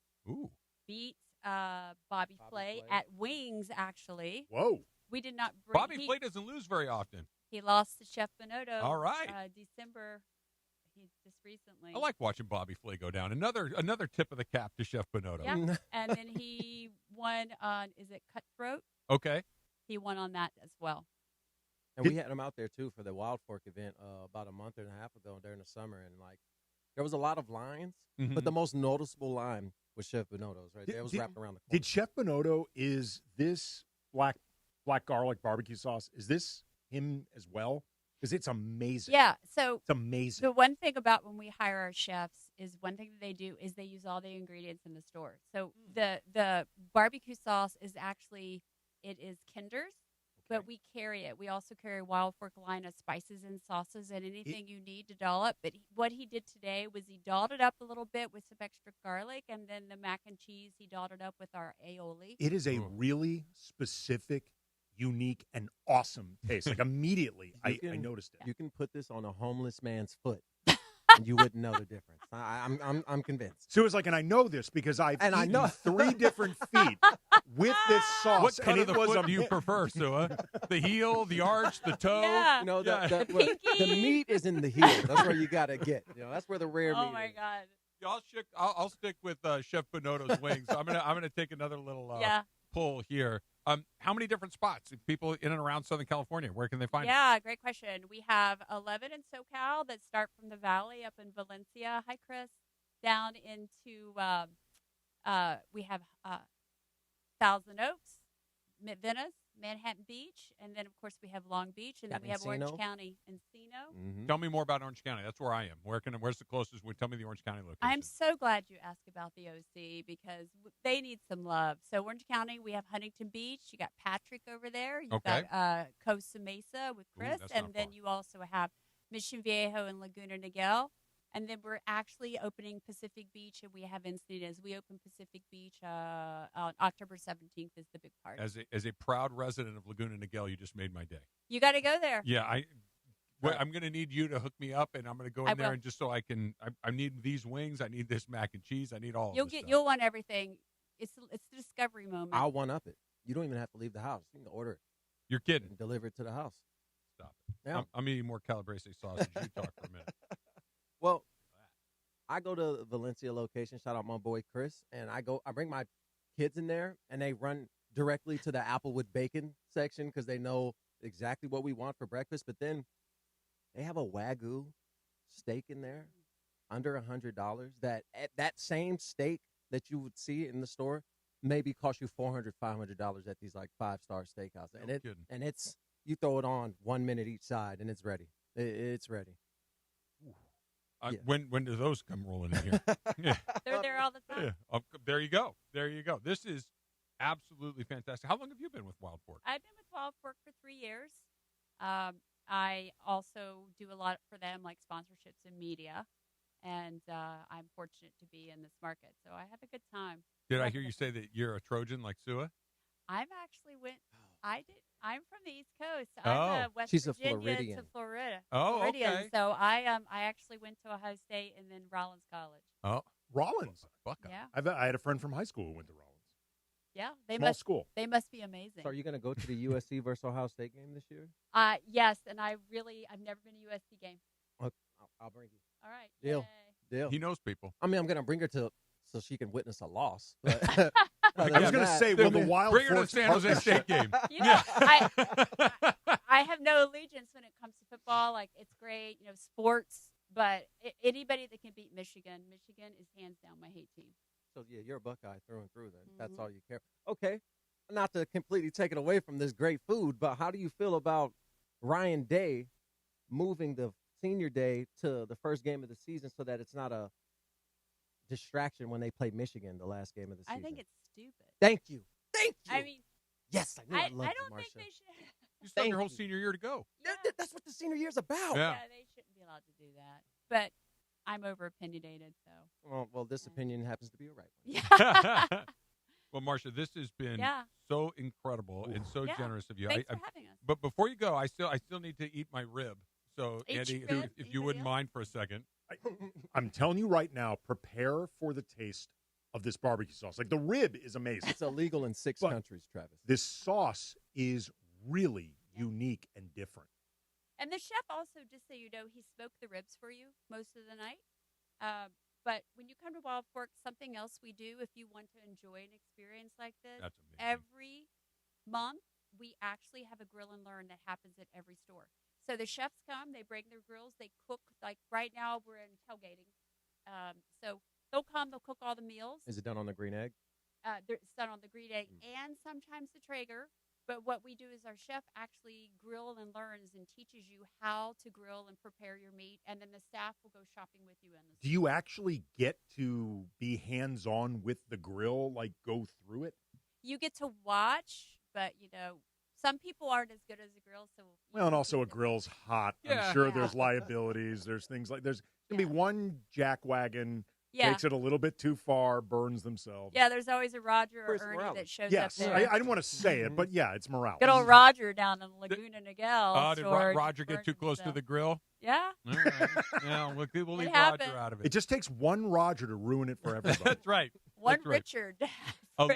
beat Bobby Flay at Wings, actually. Whoa. We did not bring Bobby Flay doesn't lose very often. He lost to Chef Bonotto. All right. December. Just recently. I like watching Bobby Flay go down. Another tip of the cap to Chef Bonotto. Yeah. And then he won on, is it Cutthroat? Okay. He won on that as well. And we had him out there, too, for the Wild Fork event about a month and a half ago during the summer. And, there was a lot of lines, but the most noticeable line was Chef Bonotto's right there. It was wrapped around the corner. Did Chef Bonotto, is this black garlic barbecue sauce, is this him as well? Because it's amazing. Yeah, so it's amazing. The one thing about when we hire our chefs is one thing that they do is they use all the ingredients in the store. So the barbecue sauce is actually, it is Kinder's, but we carry it. We also carry a Wild Fork line of spices and sauces and anything you need to dollop. But what he did today was he dolled it up a little bit with some extra garlic, and then the mac and cheese he dolled it up with our aioli. It is a really specific, unique, and awesome taste. Immediately, I noticed it. You can put this on a homeless man's foot, and you wouldn't know the difference. I'm convinced. So it's and I know this because I've eaten I know 3 different feet with this sauce. What cut and of the foot do you prefer, Sua? The heel, the arch, the toe? Yeah. The meat is in the heel. That's where you got to get. That's where the rare meat Oh, my God. I'll stick with Chef Bonotto's wings. I'm gonna take another little pull here. How many different spots? People in and around Southern California, where can they find it? Yeah, great question. We have 11 in SoCal that start from the valley up in Valencia. Hi, Chris. Down into we have Thousand Oaks, Venice, Manhattan Beach, and then of course we have Long Beach, and then we have Orange County, Encino. Tell me more about Orange County. That's where I am. Where's the closest? Tell me the Orange County location. I'm so glad you asked about the OC because they need some love. So Orange County, we have Huntington Beach. You got Patrick over there. You've got Costa Mesa with Chris, and then you also have Mission Viejo and Laguna Niguel. And then we're actually opening Pacific Beach, and we have Encinitas. We open Pacific Beach on October 17th is the big part. As a proud resident of Laguna Niguel, you just made my day. You got to go there. Yeah, I'm going to need you to hook me up, and I'm going to go in there and just so I can. I need these wings. I need this mac and cheese. I need all. Of this stuff. You'll want everything. It's the discovery moment. I'll one up it. You don't even have to leave the house. You can order it. You're kidding. And deliver it to the house. Stop it. Yeah. I'm eating more calabrese sausage. You talk for a minute. Well, I go to the Valencia location. Shout out my boy Chris, and I bring my kids in there, and they run directly to the Applewood bacon section because they know exactly what we want for breakfast. But then they have a Wagyu steak in there, under $100. That same steak that you would see in the store maybe cost you $400, $500 at these 5-star steakhouses, and it's you throw it on 1 minute each side, and it's ready. It's ready. Yeah. When do those come rolling in here? Yeah. They're there all the time. Yeah. There you go. This is absolutely fantastic. How long have you been with Wild Fork? I've been with Wild Fork for 3 years. I also do a lot for them, like sponsorships and media, and I'm fortunate to be in this market, so I have a good time. Did I hear you say that you're a Trojan like Sua? I'm from the East Coast. I'm West She's Virginia a Floridian. to Florida. Oh, Floridian. okay. So I actually went to Ohio State and then Rollins College. Oh, Rollins. Buckeye. Yeah. I had a friend from high school who went to Rollins. Yeah, Small school. They must be amazing. So are you going to go to the USC versus Ohio State game this year? Yes, and I've never been to a USC game. I'll bring you. All right. Deal. He knows people. I mean, I'm going to bring her so she can witness a loss. But I was going to say, will the Wild bring her to Fork the San Jose State game? I have no allegiance when it comes to football. Like, it's great, sports, but anybody that can beat Michigan is hands down my hate team. So, yeah, you're a Buckeye through and through then. That's all you care. Okay, not to completely take it away from this great food, but how do you feel about Ryan Day moving the senior day to the first game of the season so that it's not a distraction when they play Michigan the last game of the season? I think it's stupid. Thank you. I mean, yes, I knew I loved I don't you, think Marsha. they should. You still have your whole senior year to go. Yeah. That's what the senior year's about. Yeah. They shouldn't be allowed to do that. But I'm over opinionated, so. Well, this opinion happens to be a right one. Yeah. Well, Marsha, this has been so incredible and so generous of you. Thanks for having us. But before you go, I still need to eat my rib. So, Andy, if you wouldn't mind for a second. I'm telling you right now, prepare for the taste of this barbecue sauce. Like, the rib is amazing. It's illegal in 6 countries, Travis. This sauce is really unique and different. And the chef also, just so you know, he smoked the ribs for you most of the night. But when you come to Wild Fork, something else we do if you want to enjoy an experience like this, That's amazing. every month we actually have a grill and learn that happens at every store. So the chefs come, they bring their grills, they cook. Like right now we're in tailgating. So they'll come, they'll cook all the meals. Is it done on the green egg? It's done on the green egg and sometimes the Traeger. But what we do is our chef actually grill and learns and teaches you how to grill and prepare your meat, and then the staff will go shopping with you in the Do you actually get to be hands-on with the grill, like go through it? You get to watch, but, some people aren't as good as a grill. So Well, and also a grill's hot. Yeah. I'm sure Yeah. there's liabilities. There's things like there's going to be one jackwagon Yeah. takes it a little bit too far, burns themselves. Yeah, there's always a Roger or Chris Ernie Morales. that shows Yes, up there. I didn't want to say it, but yeah, it's Morales. Good old Roger down in Laguna Niguel. Did George Roger get burned too close to himself. the grill? Yeah. All right. Yeah, we'll leave Roger happened. out of it. It just takes one Roger to ruin it for everybody. That's right. One That's right. Richard. Oh,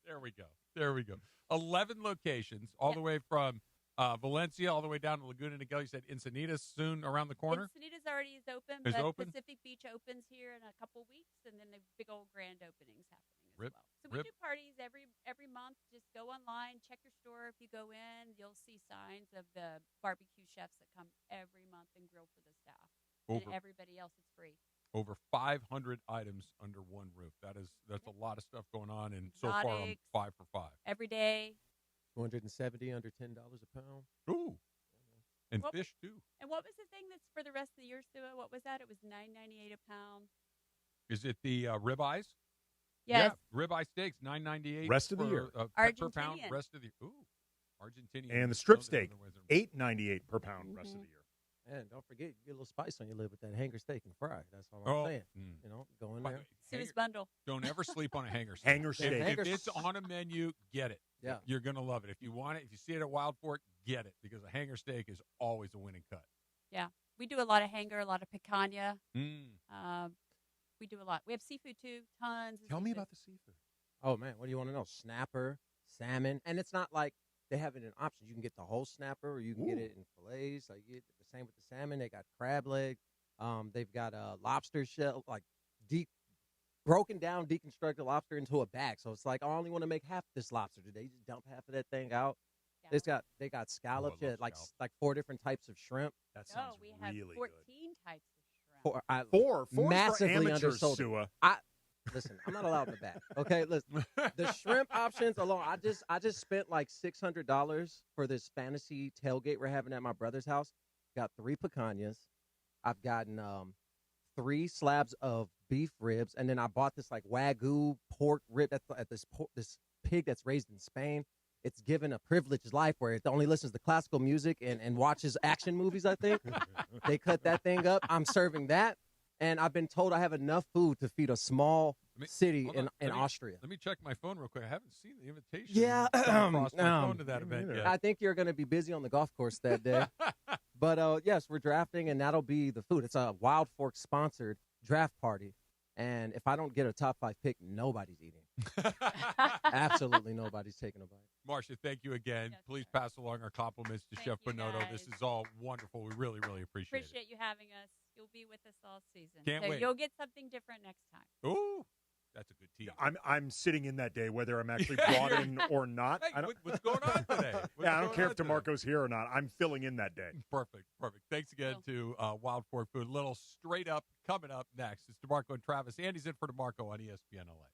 There we go. 11 locations, all the way from Valencia all the way down to Laguna Niguel. You said Encinitas soon around the corner? Encinitas already is open, Is but open? Pacific Beach opens here in a couple weeks, and then the big old grand openings happening as Rip. well. So we Rip. do parties every month. Just go online, check your store. If you go in, you'll see signs of the barbecue chefs that come every month and grill for the staff. And everybody else is free. Over 500 items under one roof. That's a lot of stuff going on, and so far I'm Exotics. 5 for 5. Every day. 270 under $10 a pound. Ooh. And What- fish too. And what was the thing that's for the rest of the year, Sue? What was that? It was $9.98 a pound. Is it the ribeyes? Yes. Yeah, ribeye steaks, $9.98 Rest of the per, year. per pound. Argentinian. Rest of the Argentinian. And the strip Those are steak, the ones that- $8.98 per pound rest of the year. And don't forget, you get a little spice on your lid with that hanger steak and fry. That's all Oh, I'm saying. mm. Go in By there. the way, Sue's bundle. Don't ever sleep on a hanger steak. Hanger steak. If it's on a menu, get it. Yeah. You're going to love it. If you want it, if you see it at Wild Fork, get it, because a hanger steak is always a winning cut. Yeah. We do a lot of hanger, a lot of picanha. Mm. We do a lot. We have seafood too, tons. Of Tell me seafood. about the seafood. Oh, man, what do you want to know? Snapper, salmon. And it's not like they have it in options. You can get the whole snapper or you can get it in fillets. Like you get the same with the salmon. They got crab legs. They've got a lobster shell, like broken down, deconstructed lobster into a bag. So it's like, I only want to make half this lobster today. You just dump half of that thing out. They got scallops, like 4 different types of shrimp. That sounds Oh, we have really 14 good. types of shrimp. Four's for massively amateurs, undersold. Sua. Listen, I'm not allowed in the back. Okay, listen. The shrimp options alone, I just spent like $600 for this fantasy tailgate we're having at my brother's house. Got 3 picanhas. I've gotten 3 slabs of beef ribs, and then I bought this like Wagyu pork rib at this pig that's raised in Spain. It's given a privileged life where it only listens to classical music and watches action movies, I think. They cut that thing up. I'm serving that. And I've been told I have enough food to feed a small city in Austria. Let me check my phone real quick. I haven't seen the invitation. Yeah. Across my phone to that event yet. I think you're going to be busy on the golf course that day. But, yes, we're drafting, and that'll be the food. It's a Wild Fork-sponsored draft party. And if I don't get a top 5 pick, nobody's eating. Absolutely nobody's taking a bite. Marcia, thank you again. Please pass along our compliments to Chef Bonotto. This is all wonderful. We really, really appreciate it. Appreciate you having us. You'll be with us all season. Can't so wait. You'll get something different next time. Ooh, that's a good tease. I'm sitting in that day, whether I'm actually brought in or not. Hey, what's going on today? I don't care if DeMarco's here or not. I'm filling in that day. Perfect. Thanks again to Wild Fork Food. A little straight up coming up next. It's DeMarco and Travis. Andy's in for DeMarco on ESPN LA.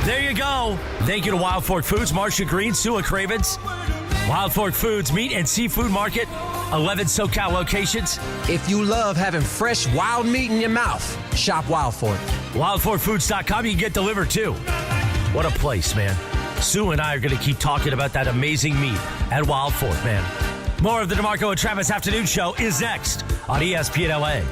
There you go. Thank you to Wild Fork Foods, Marcia Green, Sua Cravens. Wild Fork Foods Meat and Seafood Market, 11 SoCal locations. If you love having fresh wild meat in your mouth, shop Wild Fork. WildForkFoods.com, you can get delivered too. What a place, man. Sue and I are going to keep talking about that amazing meat at Wild Fork, man. More of the DeMarco and Travis Afternoon Show is next on ESPN LA.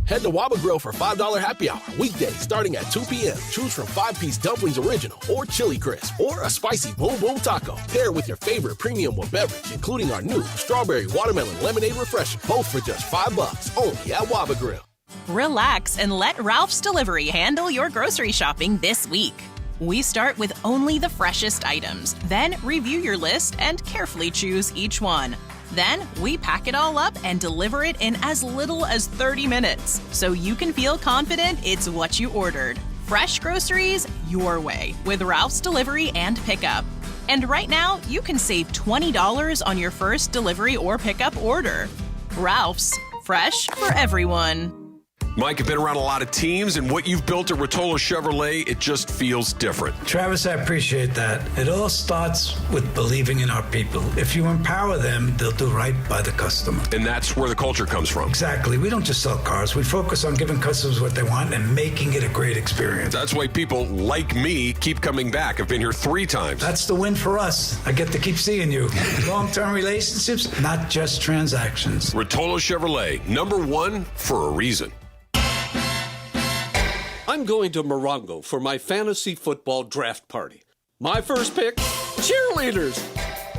Head to Waba Grill for $5 happy hour weekdays starting at 2 p.m. Choose from 5-piece dumplings original or chili crisp or a spicy boom boom taco. Pair with your favorite premium beverage, including our new strawberry watermelon lemonade refresher, both for just $5 only at Waba Grill. Relax and let Ralph's Delivery handle your grocery shopping this week. We start with only the freshest items, then review your list and carefully choose each one. Then we pack it all up and deliver it in as little as 30 minutes, so you can feel confident it's what you ordered. Fresh groceries your way with Ralph's Delivery and Pickup. And right now, you can save $20 on your first delivery or pickup order. Ralph's, fresh for everyone. Mike, I've been around a lot of teams, and what you've built at Rotolo Chevrolet, it just feels different. Travis, I appreciate that. It all starts with believing in our people. If you empower them, they'll do right by the customer. And that's where the culture comes from. Exactly. We don't just sell cars. We focus on giving customers what they want and making it a great experience. That's why people like me keep coming back. I've been here 3 times. That's the win for us. I get to keep seeing you. Long-term relationships, not just transactions. Rotolo Chevrolet, #1 for a reason. I'm going to Morongo for my fantasy football draft party. My first pick, cheerleaders.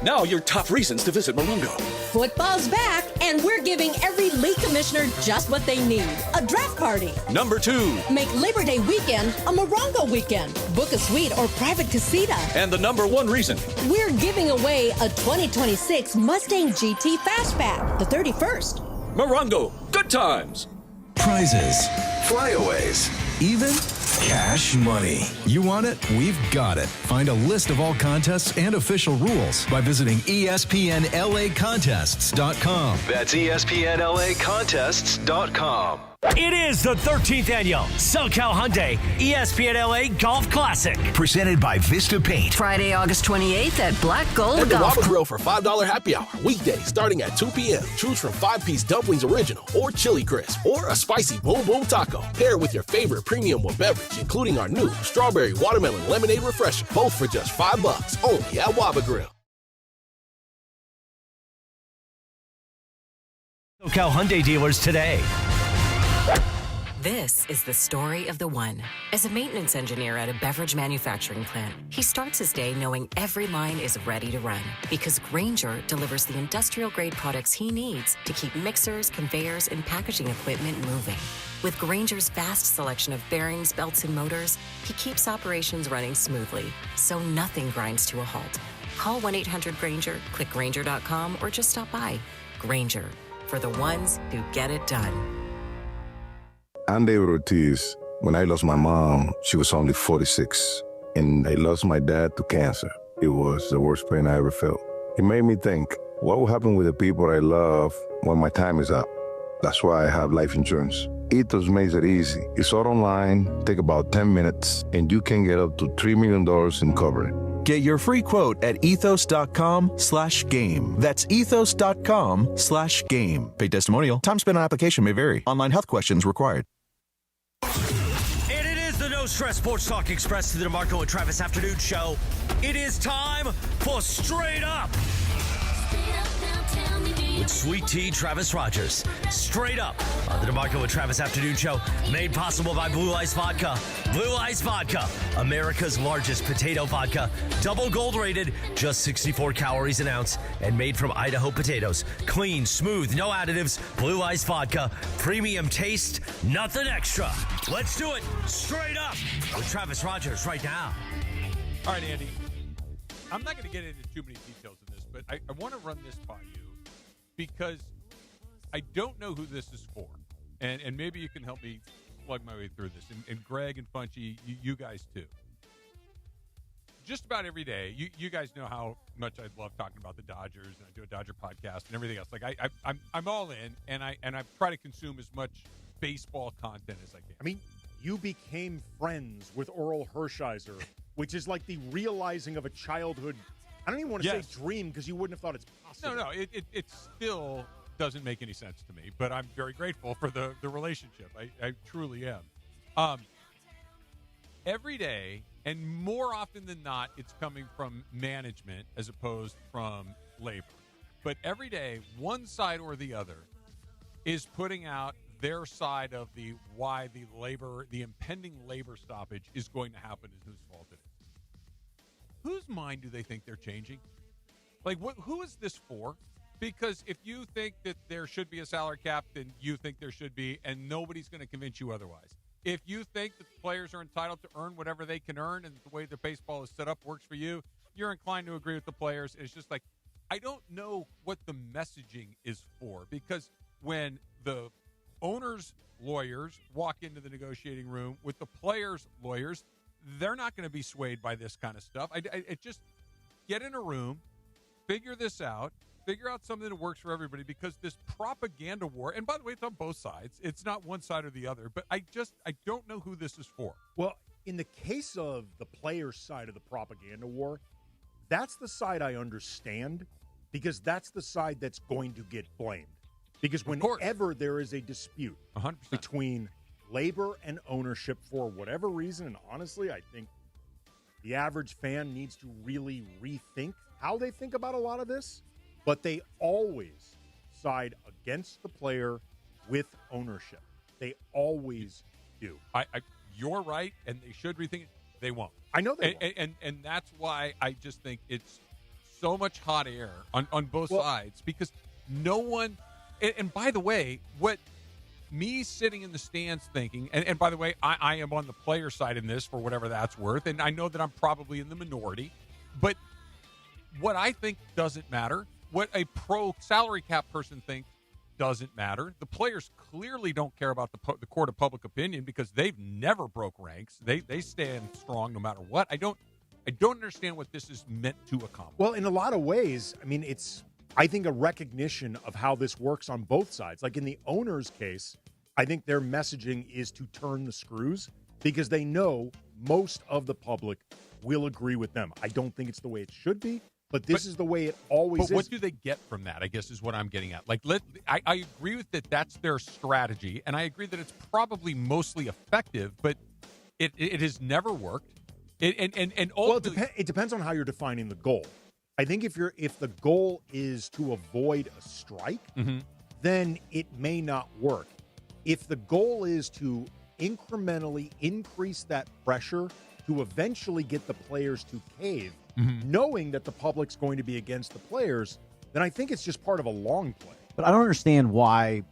Now your top reasons to visit Morongo. Football's back, and we're giving every league commissioner just what they need, a draft party. #2. Make Labor Day weekend a Morongo weekend. Book a suite or private casita. And the #1 reason. We're giving away a 2026 Mustang GT Fastback, the 31st. Morongo, good times. Prizes, flyaways, even cash money. You want it? We've got it. Find a list of all contests and official rules by visiting ESPNLAcontests.com. That's ESPNLAcontests.com. It is the 13th annual SoCal Hyundai ESPN LA Golf Classic. Presented by Vista Paint. Friday, August 28th at Black Gold At the Golf Whopper Grill for $5 happy hour. Weekdays starting at 2 p.m. Choose from 5-piece dumplings original or chili crisp or a spicy boom boom taco. Pair with your favorite premium or beverage, including our new strawberry watermelon lemonade refresher. Both for just $5 only at Whopper Grill. SoCal Hyundai dealers today. This is the story of the one. As a maintenance engineer at a beverage manufacturing plant, he starts his day knowing every line is ready to run because Grainger delivers the industrial-grade products he needs to keep mixers, conveyors, and packaging equipment moving. With Grainger's vast selection of bearings, belts, and motors, he keeps operations running smoothly, so nothing grinds to a halt. Call 1-800-GRAINGER, click Grainger.com, or just stop by. Grainger, for the ones who get it done. I'm David Ortiz. When I lost my mom, she was only 46, and I lost my dad to cancer. It was the worst pain I ever felt. It made me think, what will happen with the people I love when my time is up? That's why I have life insurance. Ethos makes it easy. It's all online, take about 10 minutes, and you can get up to $3 million in coverage. Get your free quote at ethos.com/game. That's ethos.com/game. Paid testimonial. Time spent on application may vary. Online health questions required. And it is the No Stress Sports Talk Express to the DeMarco and Travis Afternoon Show. It is time for Straight Up with Sweet Tea Travis Rogers. Straight Up on the DeMarco and Travis Afternoon Show, made possible by Blue Ice Vodka. Blue Ice Vodka, America's largest potato vodka. Double gold rated, just 64 calories an ounce, and made from Idaho potatoes. Clean, smooth, no additives. Blue Ice Vodka, premium taste, nothing extra. Let's do it. Straight Up with Travis Rogers right now. All right, Andy. I'm not going to get into too many details of this, but I want to run this by you because I don't know who this is for. And maybe you can help me plug my way through this. And Greg and Funchy, you guys too. Just about every day, you guys know how much I love talking about the Dodgers, and I do a Dodger podcast and everything else. Like I'm all in, and I try to consume as much baseball content as I can. I mean, you became friends with Oral Hershiser, which is like the realizing of a childhood. I don't even want to say dream because you wouldn't have thought it's possible. No, it still doesn't make any sense to me, but I'm very grateful for the relationship. I truly am. Every day, and more often than not, it's coming from management as opposed from labor. But every day, one side or the other is putting out their side of why the impending labor stoppage is going to happen and whose fault it is. Whose mind do they think they're changing? Like, who is this for? Because if you think that there should be a salary cap, then you think there should be, and nobody's going to convince you otherwise. if you think that the players are entitled to earn whatever they can earn and the way the baseball is set up works for you, you're inclined to agree with the players. It's just like, I don't know what the messaging is for, because when the owners' lawyers walk into the negotiating room with the players' lawyers, they're not going to be swayed by this kind of stuff. It just get in a room, figure this out, figure out something that works for everybody, because this propaganda war, and by the way, it's on both sides. It's not one side or the other, but I don't know who this is for. Well, in the case of the players' side of the propaganda war, that's the side I understand, because that's the side that's going to get blamed. Because whenever there is a dispute 100%. between labor and ownership for whatever reason, and honestly, I think the average fan needs to really rethink how they think about a lot of this, but they always side against the player with ownership. They always do. You're right, and they should rethink it. They won't. I know they won't. And that's why I just think it's so much hot air on both sides, because no one – and by the way, what me sitting in the stands thinking – and by the way, I am on the player side in this for whatever that's worth, and I know that I'm probably in the minority, but what I think doesn't matter, what a pro-salary cap person thinks doesn't matter. The players clearly don't care about the court of public opinion, because they've never broke ranks. They stand strong no matter what. I don't understand what this is meant to accomplish. Well, in a lot of ways, I mean, it's, I think, a recognition of how this works on both sides. Like in the owner's case, I think their messaging is to turn the screws, because they know most of the public will agree with them. I don't think it's the way it should be, but this is the way it always is. But what do they get from that, I guess, is what I'm getting at. Like, I agree with that that's their strategy, and I agree that it's probably mostly effective, but it has never worked. It depends on how you're defining the goal. I think if the goal is to avoid a strike, then it may not work. If the goal is to incrementally increase that pressure to eventually get the players to cave, knowing that the public's going to be against the players, then I think it's just part of a long play. But I don't understand why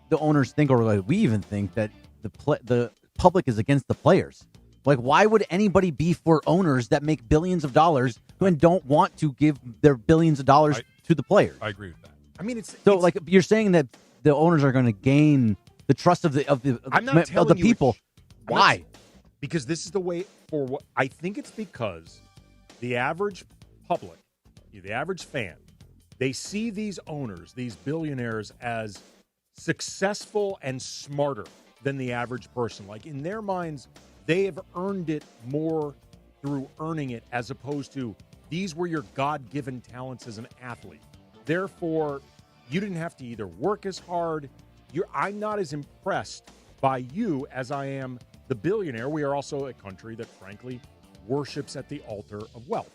the owners think, or like we even think, that the public is against the players. Like, why would anybody be for owners that make billions of dollars and don't want to give their billions of dollars to the players? I agree with that. I mean, it's like you're saying that the owners are going to gain the trust of the people. Why? Because this is the way for what I think it's because the average public, the average fan, they see these owners, these billionaires, as successful and smarter than the average person. Like in their minds, they have earned it more through earning it, as opposed to these were your God-given talents as an athlete. Therefore, you didn't have to either work as hard. I'm not as impressed by you as I am the billionaire. We are also a country that, frankly, worships at the altar of wealth.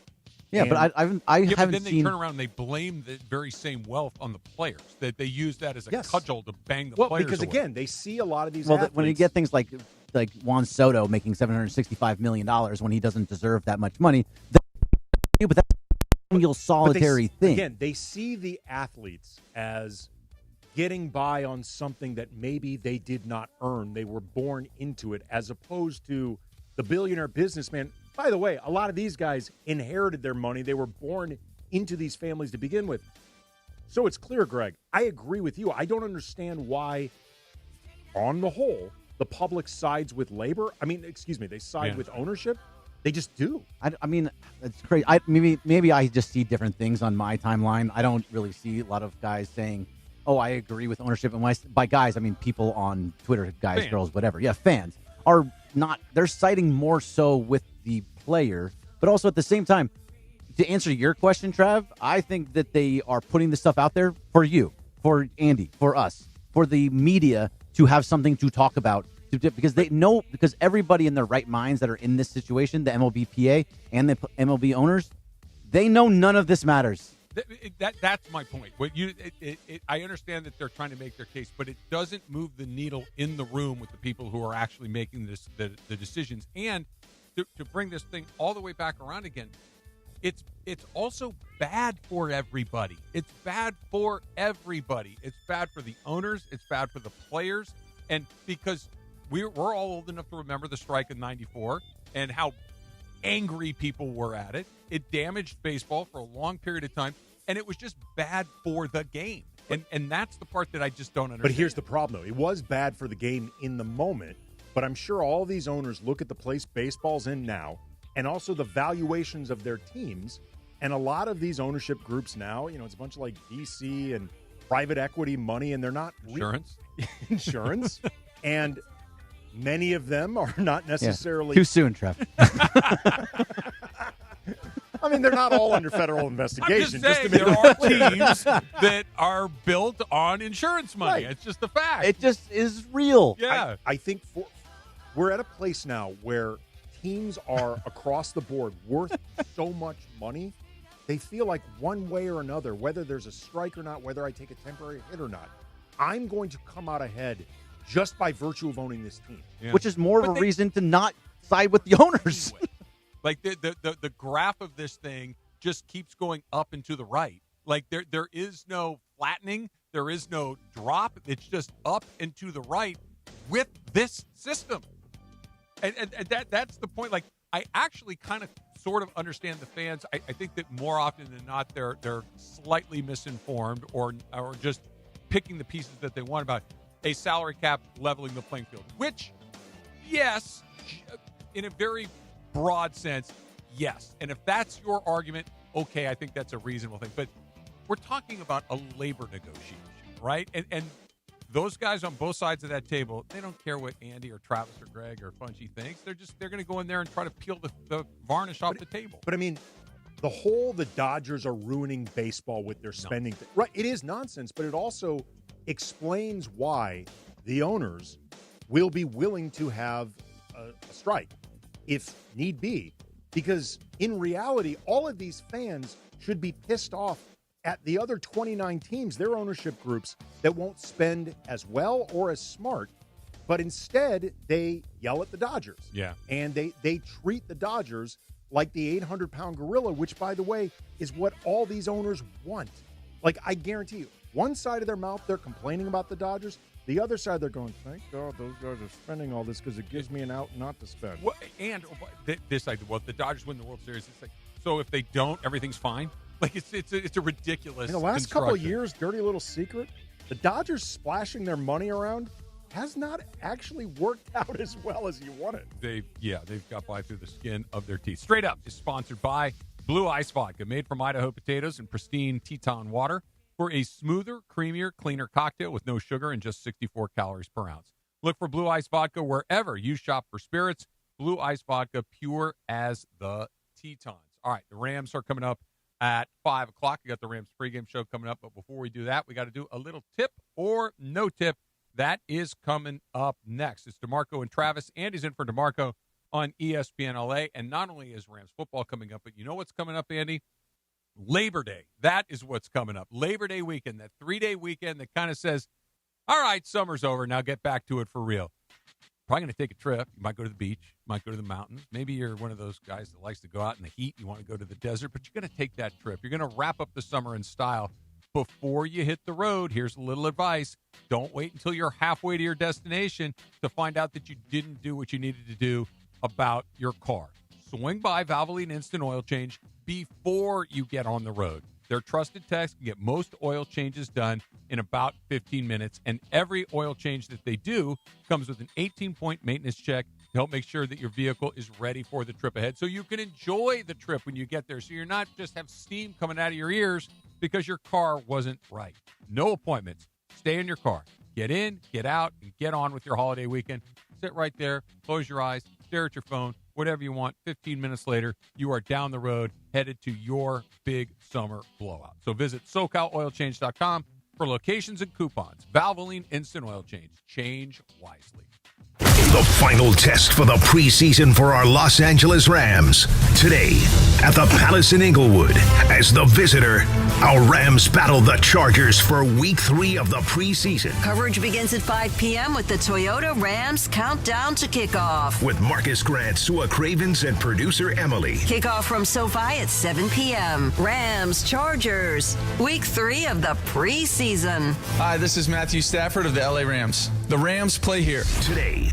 Yeah, but I haven't but then seen. They turn around and they blame the very same wealth on the players. That they use that as a cudgel to bang the players because away. Again, they see a lot of these. Well, when you get things like Juan Soto making $765 million when he doesn't deserve that much money, but that's a real solitary thing. Again, they see the athletes as getting by on something that maybe they did not earn. They were born into it, as opposed to the billionaire businessman. By the way, a lot of these guys inherited their money. They were born into these families to begin with. So it's clear, Greg, I agree with you. I don't understand why, on the whole, the public sides with labor. I mean, they side with ownership. They just do. I mean, it's crazy. Maybe I just see different things on my timeline. I don't really see a lot of guys saying, oh, I agree with ownership. And by guys, I mean people on Twitter, guys, fans. Girls, whatever. Yeah, fans are not. They're siding more so with the player, but also at the same time, to answer your question, Trav, I think that they are putting this stuff out there for you, for Andy, for us, for the media to have something to talk about, because they know, because everybody in their right minds that are in this situation, the MLBPA and the MLB owners, they know none of this matters. That's my point. I understand that they're trying to make their case, but it doesn't move the needle in the room with the people who are actually making the decisions. And to bring this thing all the way back around again, it's also bad for everybody. It's bad for everybody. It's bad for the owners. It's bad for the players. And because we're all old enough to remember the strike in '94 and how angry people were at it. It damaged baseball for a long period of time, and it was just bad for the game. And that's the part that I just don't understand. But here's the problem, though. It was bad for the game in the moment, but I'm sure all these owners look at the place baseball's in now and also the valuations of their teams. And a lot of these ownership groups now, it's a bunch of like VC and private equity money, and they're not insurance. And many of them are not necessarily too soon, Trev. I mean, they're not all under federal investigation. I'm just saying, there are teams that are built on insurance money. Right. It's just a fact. It just is real. Yeah. I think we're at a place now where teams are across the board worth so much money. They feel like one way or another, whether there's a strike or not, whether I take a temporary hit or not, I'm going to come out ahead just by virtue of owning this team. Yeah. Which is more of a reason to not side with the owners. Like the graph of this thing just keeps going up and to the right. Like there is no flattening, there is no drop. It's just up and to the right with this system. And that's the point. Like, I actually kind of sort of understand the fans. I think that more often than not they're slightly misinformed or just picking the pieces that they want about a salary cap leveling the playing field. Which, yes, in a very broad sense, yes. And if that's your argument, okay, I think that's a reasonable thing. But we're talking about a labor negotiation, right? And those guys on both sides of that table, they don't care what Andy or Travis or Greg or Funchy thinks. They're going to go in there and try to peel the varnish off the table. But I mean, the Dodgers are ruining baseball with their spending. Right, it is nonsense, but it also explains why the owners will be willing to have a strike if need be, because in reality, all of these fans should be pissed off at the other 29 teams, their ownership groups, that won't spend as well or as smart, but instead they yell at the Dodgers. Yeah. And they treat the Dodgers like the 800-pound gorilla, which, by the way, is what all these owners want. Like, I guarantee you, one side of their mouth, they're complaining about the Dodgers. The other side, they're going, thank God those guys are spending all this because it gives me an out not to spend. Well, and this idea, the Dodgers win the World Series. It's like, so if they don't, everything's fine. Like, it's a ridiculous. In the last couple of years, dirty little secret, the Dodgers splashing their money around has not actually worked out as well as you wanted. They've got by through the skin of their teeth. Straight Up is sponsored by Blue Ice Vodka, made from Idaho potatoes and pristine Teton water for a smoother, creamier, cleaner cocktail with no sugar and just 64 calories per ounce. Look for Blue Ice Vodka wherever you shop for spirits. Blue Ice Vodka, pure as the Tetons. All right, the Rams are coming up at 5 o'clock. We got the Rams pregame show coming up. But before we do that, we got to do a little tip or no tip. That is coming up next. It's DeMarco and Travis. Andy's in for DeMarco on ESPN LA. And not only is Rams football coming up, but you know what's coming up, Andy? Labor Day. That is what's coming up. Labor Day weekend, that 3-day weekend that kind of says, all right, summer's over. Now get back to it for real. Probably going to take a trip. You might go to the beach. You might go to the mountains. Maybe you're one of those guys that likes to go out in the heat. You want to go to the desert, but you're going to take that trip. You're going to wrap up the summer in style. Before you hit the road, here's a little advice. Don't wait until you're halfway to your destination to find out that you didn't do what you needed to do about your car. Swing by Valvoline Instant Oil Change before you get on the road. Their trusted techs can get most oil changes done in about 15 minutes, and every oil change that they do comes with an 18-point maintenance check to help make sure that your vehicle is ready for the trip ahead so you can enjoy the trip when you get there, so you're not just have steam coming out of your ears because your car wasn't right. No appointments. Stay in your car. Get in, get out, and get on with your holiday weekend. Sit right there, close your eyes, stare at your phone, whatever you want. 15 minutes later, you are down the road, headed to your big summer blowout. So visit SoCalOilChange.com for locations and coupons. Valvoline Instant Oil Change. Change wisely. The final test for the preseason for our Los Angeles Rams. Today at the Palace in Inglewood. As the visitor, our Rams battle the Chargers for Week 3 of the preseason. Coverage begins at 5 p.m. with the Toyota Rams Countdown to Kickoff. With Marcus Grant, Sua Cravens, and producer Emily. Kickoff from SoFi at 7 p.m. Rams Chargers, Week 3 of the preseason. Hi, this is Matthew Stafford of the LA Rams. The Rams play here. Today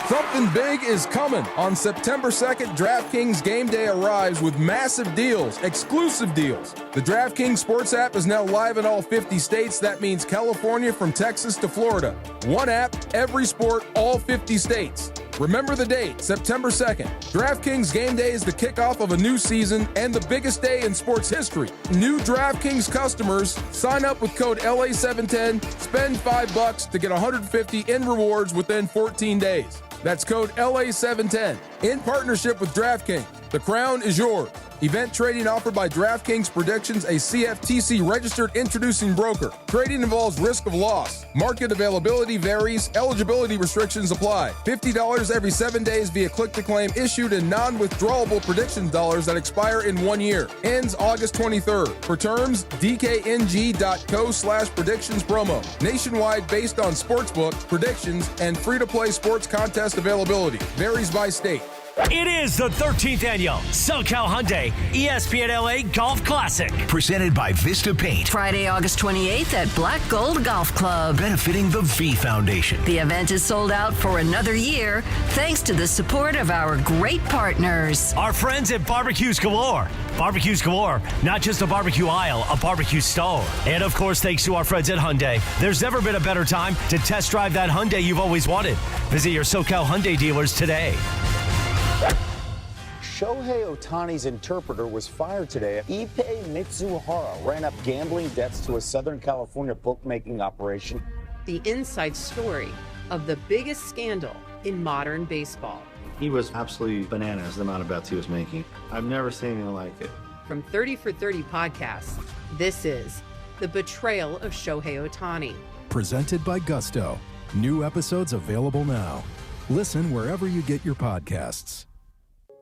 Something big is coming. On September 2nd, DraftKings Game Day arrives with massive deals, exclusive deals. The DraftKings Sports app is now live in all 50 states. That means California from Texas to Florida. One app, every sport, all 50 states. Remember the date, September 2nd. DraftKings Game Day is the kickoff of a new season and the biggest day in sports history. New DraftKings customers sign up with code LA710, spend $5 to get $150 in rewards within 14 days. That's code LA710 in partnership with DraftKings. The crown is yours. Event trading offered by DraftKings Predictions, a CFTC registered introducing broker. Trading involves risk of loss. Market availability varies. Eligibility restrictions apply. $50 every 7 days via click-to-claim issued in non-withdrawable prediction dollars that expire in 1 year. Ends August 23rd. For terms, dkng.co/predictions promo. Nationwide based on sportsbook, predictions, and free-to-play sports contest availability. Varies by state. It is the 13th annual SoCal Hyundai ESPN LA Golf Classic. Presented by Vista Paint. Friday, August 28th at Black Gold Golf Club. Benefiting the V Foundation. The event is sold out for another year thanks to the support of our great partners. Our friends at Barbecues Galore. Barbecues Galore, not just a barbecue aisle, a barbecue stove. And of course, thanks to our friends at Hyundai. There's never been a better time to test drive that Hyundai you've always wanted. Visit your SoCal Hyundai dealers today. Shohei Ohtani's interpreter was fired today. Ippei Mitsuhara ran up gambling debts to a Southern California bookmaking operation. The inside story of the biggest scandal in modern baseball. He was absolutely bananas, the amount of bets he was making. I've never seen anything like it. From 30 for 30 podcasts, this is The Betrayal of Shohei Ohtani. Presented by Gusto. New episodes available now. Listen wherever you get your podcasts.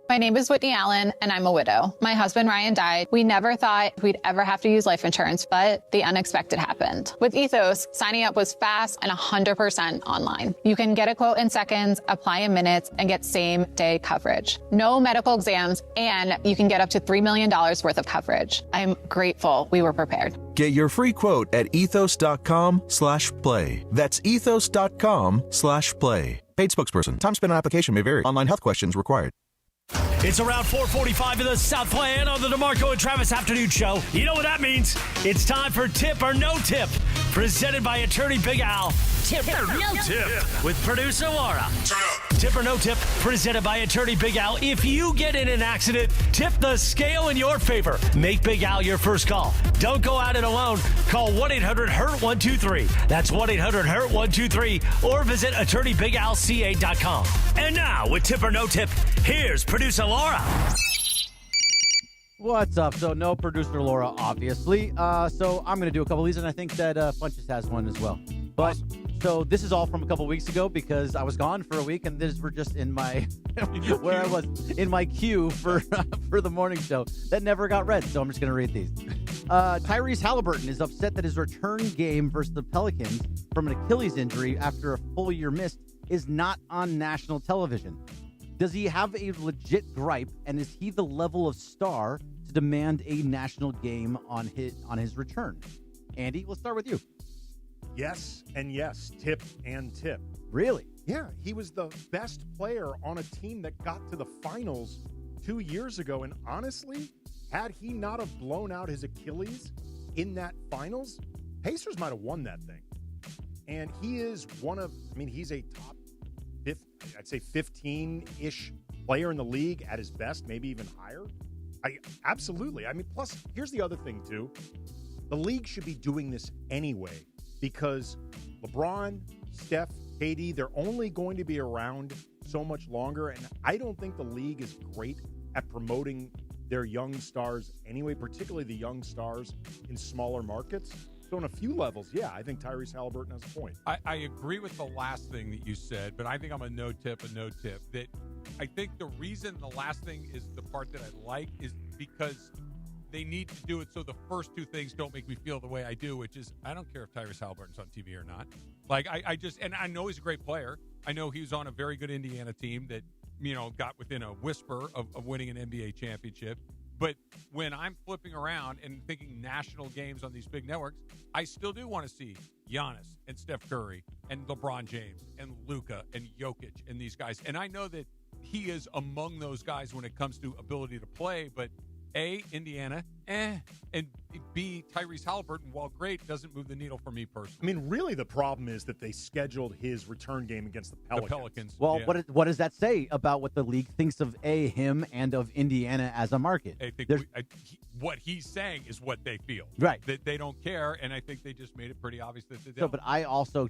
My name is Whitney Allen, and I'm a widow. My husband, Ryan, died. We never thought we'd ever have to use life insurance, but the unexpected happened. With Ethos, signing up was fast and 100% online. You can get a quote in seconds, apply in minutes, and get same-day coverage. No medical exams, and you can get up to $3 million worth of coverage. I'm grateful we were prepared. Get your free quote at ethos.com/play. That's ethos.com/play. Paid spokesperson. Time spent on application may vary. Online health questions required. It's around 4:45 in the Southland on the DeMarco and Travis Afternoon Show. You know what that means? It's time for Tip or No Tip, presented by attorney Big Al. Tip or No Tip with producer Laura. Tip or No Tip, presented by attorney Big Al. If you get in an accident, tip the scale in your favor. Make Big Al your first call. Don't go at it alone. Call 1-800-HURT-123. That's 1-800-HURT-123. Or visit attorneybigalca.com. And now, with Tip or No Tip, here's producer Laura. What's up? So no producer Laura, obviously. So I'm going to do a couple of these, and I think that Funches has one as well. But so this is all from a couple weeks ago because I was gone for a week, and these were just in my where I was in my queue for the morning show that never got read. So I'm just going to read these. Tyrese Halliburton is upset that his return game versus the Pelicans from an Achilles injury after a full year missed is not on national television. Does he have a legit gripe, and is he the level of star to demand a national game on his return? Andy, we'll start with you. Yes and yes. Tip and tip. Really? Yeah, he was the best player on a team that got to the finals 2 years ago. And honestly, had he not have blown out his Achilles in that finals, Pacers might have won that thing. And he is he's a top, I'd say 15-ish player in the league at his best, maybe even higher. Absolutely. Plus, here's the other thing, too. The league should be doing this anyway because LeBron, Steph, KD, they're only going to be around so much longer, and I don't think the league is great at promoting their young stars anyway, particularly the young stars in smaller markets. So on a few levels, yeah, I think Tyrese Halliburton has a point. I agree with the last thing that you said, but I think I'm a no tip. That I think the reason the last thing is the part that I like is because they need to do it so the first two things don't make me feel the way I do, which is I don't care if Tyrese Halliburton's on TV or not. Like I know he's a great player. I know he was on a very good Indiana team that, got within a whisper of winning an NBA championship. But when I'm flipping around and thinking national games on these big networks, I still do want to see Giannis and Steph Curry and LeBron James and Luka and Jokic and these guys. And I know that he is among those guys when it comes to ability to play, but A, Indiana, and B, Tyrese Halliburton, while great, doesn't move the needle for me personally. I mean, really the problem is that they scheduled his return game against the Pelicans. Well, what does that say about what the league thinks of him and of Indiana as a market? I think what he's saying is what they feel. Right. That they don't care, and I think they just made it pretty obvious that they don't. So, but I also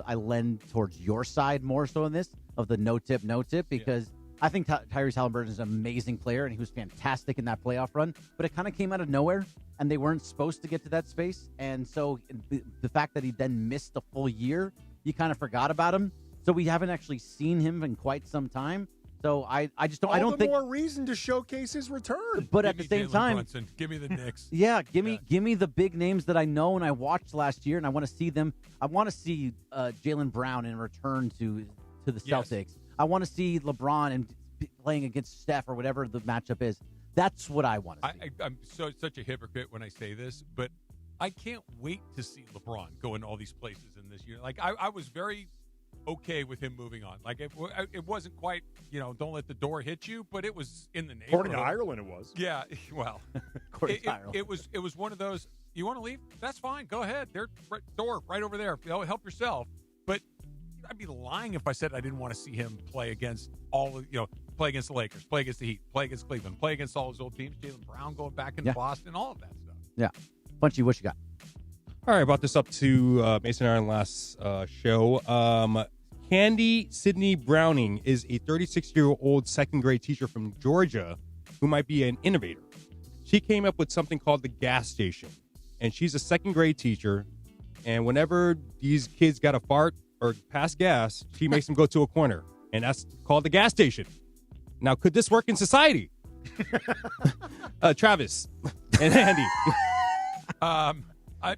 I lend towards your side more so in this, of the no tip, because I think Tyrese Halliburton is an amazing player, and he was fantastic in that playoff run, but it kind of came out of nowhere, and they weren't supposed to get to that space. And so the fact that he then missed a full year, you kind of forgot about him. So we haven't actually seen him in quite some time. So I just don't. I don't think more reason to showcase his return. But at the same time, Brunson. Give me the Knicks. Yeah, give me the big names that I know and I watched last year, and I want to see them. I want to see Jaylen Brown in return to the Celtics. Yes. I want to see LeBron and playing against Steph or whatever the matchup is. That's what I want to see. I'm such a hypocrite when I say this, but I can't wait to see LeBron go in all these places in this year. Like I was very okay with him moving on. Like it wasn't quite, don't let the door hit you, but it was in the neighborhood. According to Ireland, it was. Yeah, well, it was one of those. You want to leave? That's fine. Go ahead. There's door right over there. Help yourself. But I'd be lying if I said I didn't want to see him play against play against the Lakers, play against the Heat, play against Cleveland, play against all his old teams. Jaylen Brown going back into Boston, all of that stuff. Yeah, Punchy, what you got? All right, I brought this up to Mason Iron last show. Candy Sydney Browning is a 36-year-old second-grade teacher from Georgia who might be an innovator. She came up with something called the gas station, and she's a second-grade teacher, and whenever these kids got a fart or pass gas, she makes them go to a corner, and that's called the gas station. Now, could this work in society? Travis and Andy. I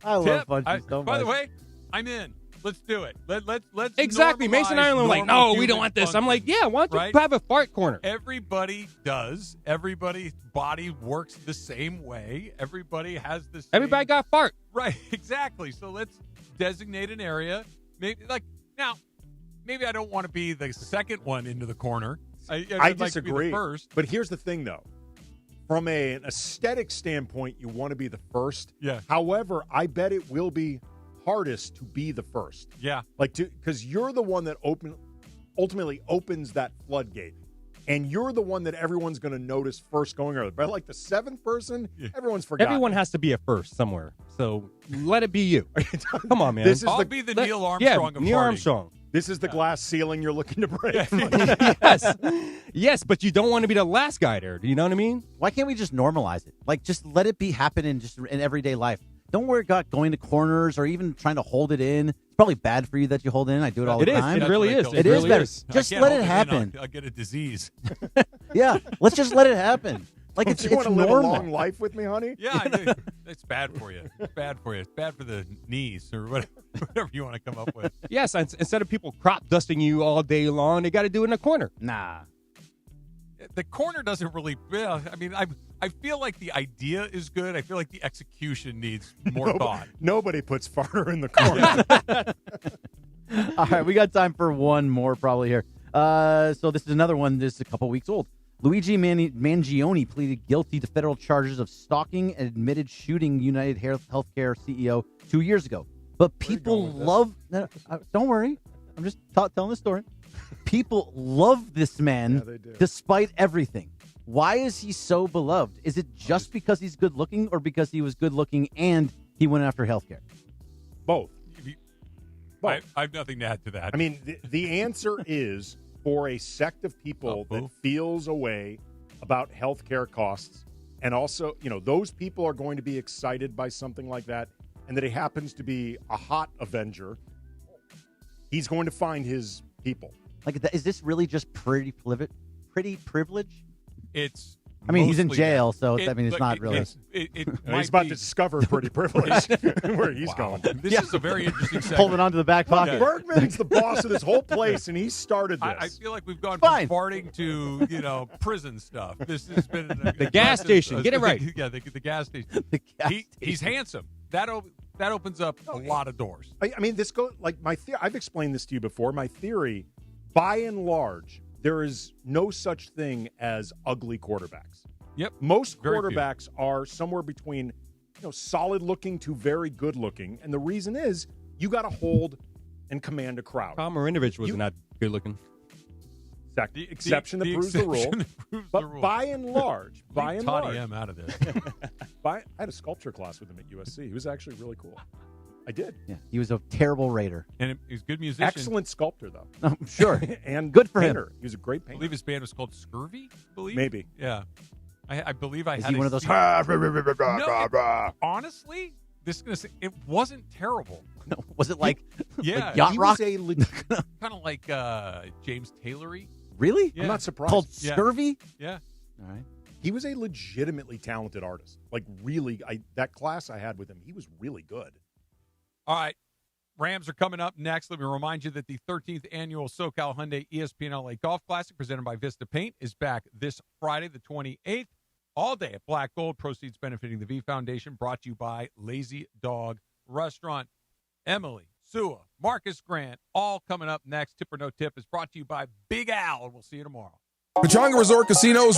love Punchy so much. By the way, I'm in. Let's do it. Let's exactly. Mason and Ireland were like, no, we don't want this. I'm like, yeah, why don't you have a fart corner? Everybody does. Everybody's body works the same way. Everybody has the same. Everybody got fart. Right, exactly. So let's designate an area. Maybe maybe I don't want to be the second one into the corner. I disagree. Like to be the first. But here's the thing, though. From an aesthetic standpoint, you want to be the first. Yeah. However, I bet it will be hardest to be the first. Yeah. Because you're the one that ultimately opens that floodgate. And you're the one that everyone's going to notice first going early. But like the seventh person, everyone's forgotten. Everyone has to be a first somewhere. So let it be you. Come on, man. I'll be the Neil Armstrong of Neil party. Armstrong. This is the glass ceiling you're looking to break. Yes, but you don't want to be the last guy there. Do you know what I mean? Why can't we just normalize it? Like, just let it happen in everyday life. Don't worry about going to corners or even trying to hold it in. It's probably bad for you that you hold it in. I do it all the time. It really is. It is better. Just let it happen. I'll get a disease. Yeah, let's just let it happen. Like Don't it's you want to normal. live a long life with me, honey? Yeah, it's bad for you. It's bad for you. It's bad for the knees or whatever you want to come up with. Yes, instead of people crop dusting you all day long, they got to do it in a corner. Nah. The corner doesn't really. I mean, I feel like the idea is good. I feel like the execution needs more thought. Nobody puts farter in the corner. All right, we got time for one more probably here. So this is another one. This is a couple weeks old. Luigi Mangione pleaded guilty to federal charges of stalking and admitted shooting United Healthcare CEO 2 years ago. But people love. No, don't worry, I'm just telling the story. People love this man despite everything. Why is he so beloved? Is it just because he's good looking or because he was good looking and he went after healthcare? Both. I have nothing to add to that. I mean, the answer is for a sect of people that feels a way about healthcare costs. And also, those people are going to be excited by something like that. And that he happens to be a hot Avenger. He's going to find his people. Like, is this really just pretty privilege? It's I mean, he's in mostly jail, that. so it's not really. It He's about to discover pretty privilege where he's going. This is a very interesting segment. Holding on to the back pocket. Bergman's the boss of this whole place, and he started this. I feel like we've gone from farting to prison stuff. This has been The gas station. Get it right. Yeah, the gas station. He's handsome. That opens up a lot of doors. I mean, this goes like my theory. I've explained this to you before. My theory, by and large, there is no such thing as ugly quarterbacks. Yep. Most Very quarterbacks are somewhere between, solid looking to very good looking, and the reason is you got to hold and command a crowd. Tom Marinovich was not good looking. The exception that proves the rule. But by and large, Toddy M out of this. I had a sculpture class with him at USC. He was actually really cool. I did. Yeah, he was a terrible Raider. And he's a good musician. Excellent sculptor, though. I'm sure. And good for painter. him. He was a great painter. I believe his band was called Scurvy, Maybe. Yeah. I believe I Is had he one of those? Honestly, this is going to say, it wasn't terrible. Was it like Yeah. yacht he rock? was a Kind of like James Taylory. Really? Yeah. I'm not surprised. Called Yeah. Scurvy? Yeah. All right. He was a legitimately talented artist. Like, really, that class I had with him, he was really good. All right. Rams are coming up next. Let me remind you that the 13th annual SoCal Hyundai ESPN LA Golf Classic presented by Vista Paint is back this Friday, the 28th, all day at Black Gold. Proceeds benefiting the V Foundation, brought to you by Lazy Dog Restaurant. Emily, Sua, Marcus Grant, all coming up next. Tip or No Tip is brought to you by Big Al. We'll see you tomorrow. Pechanga Resort Casinos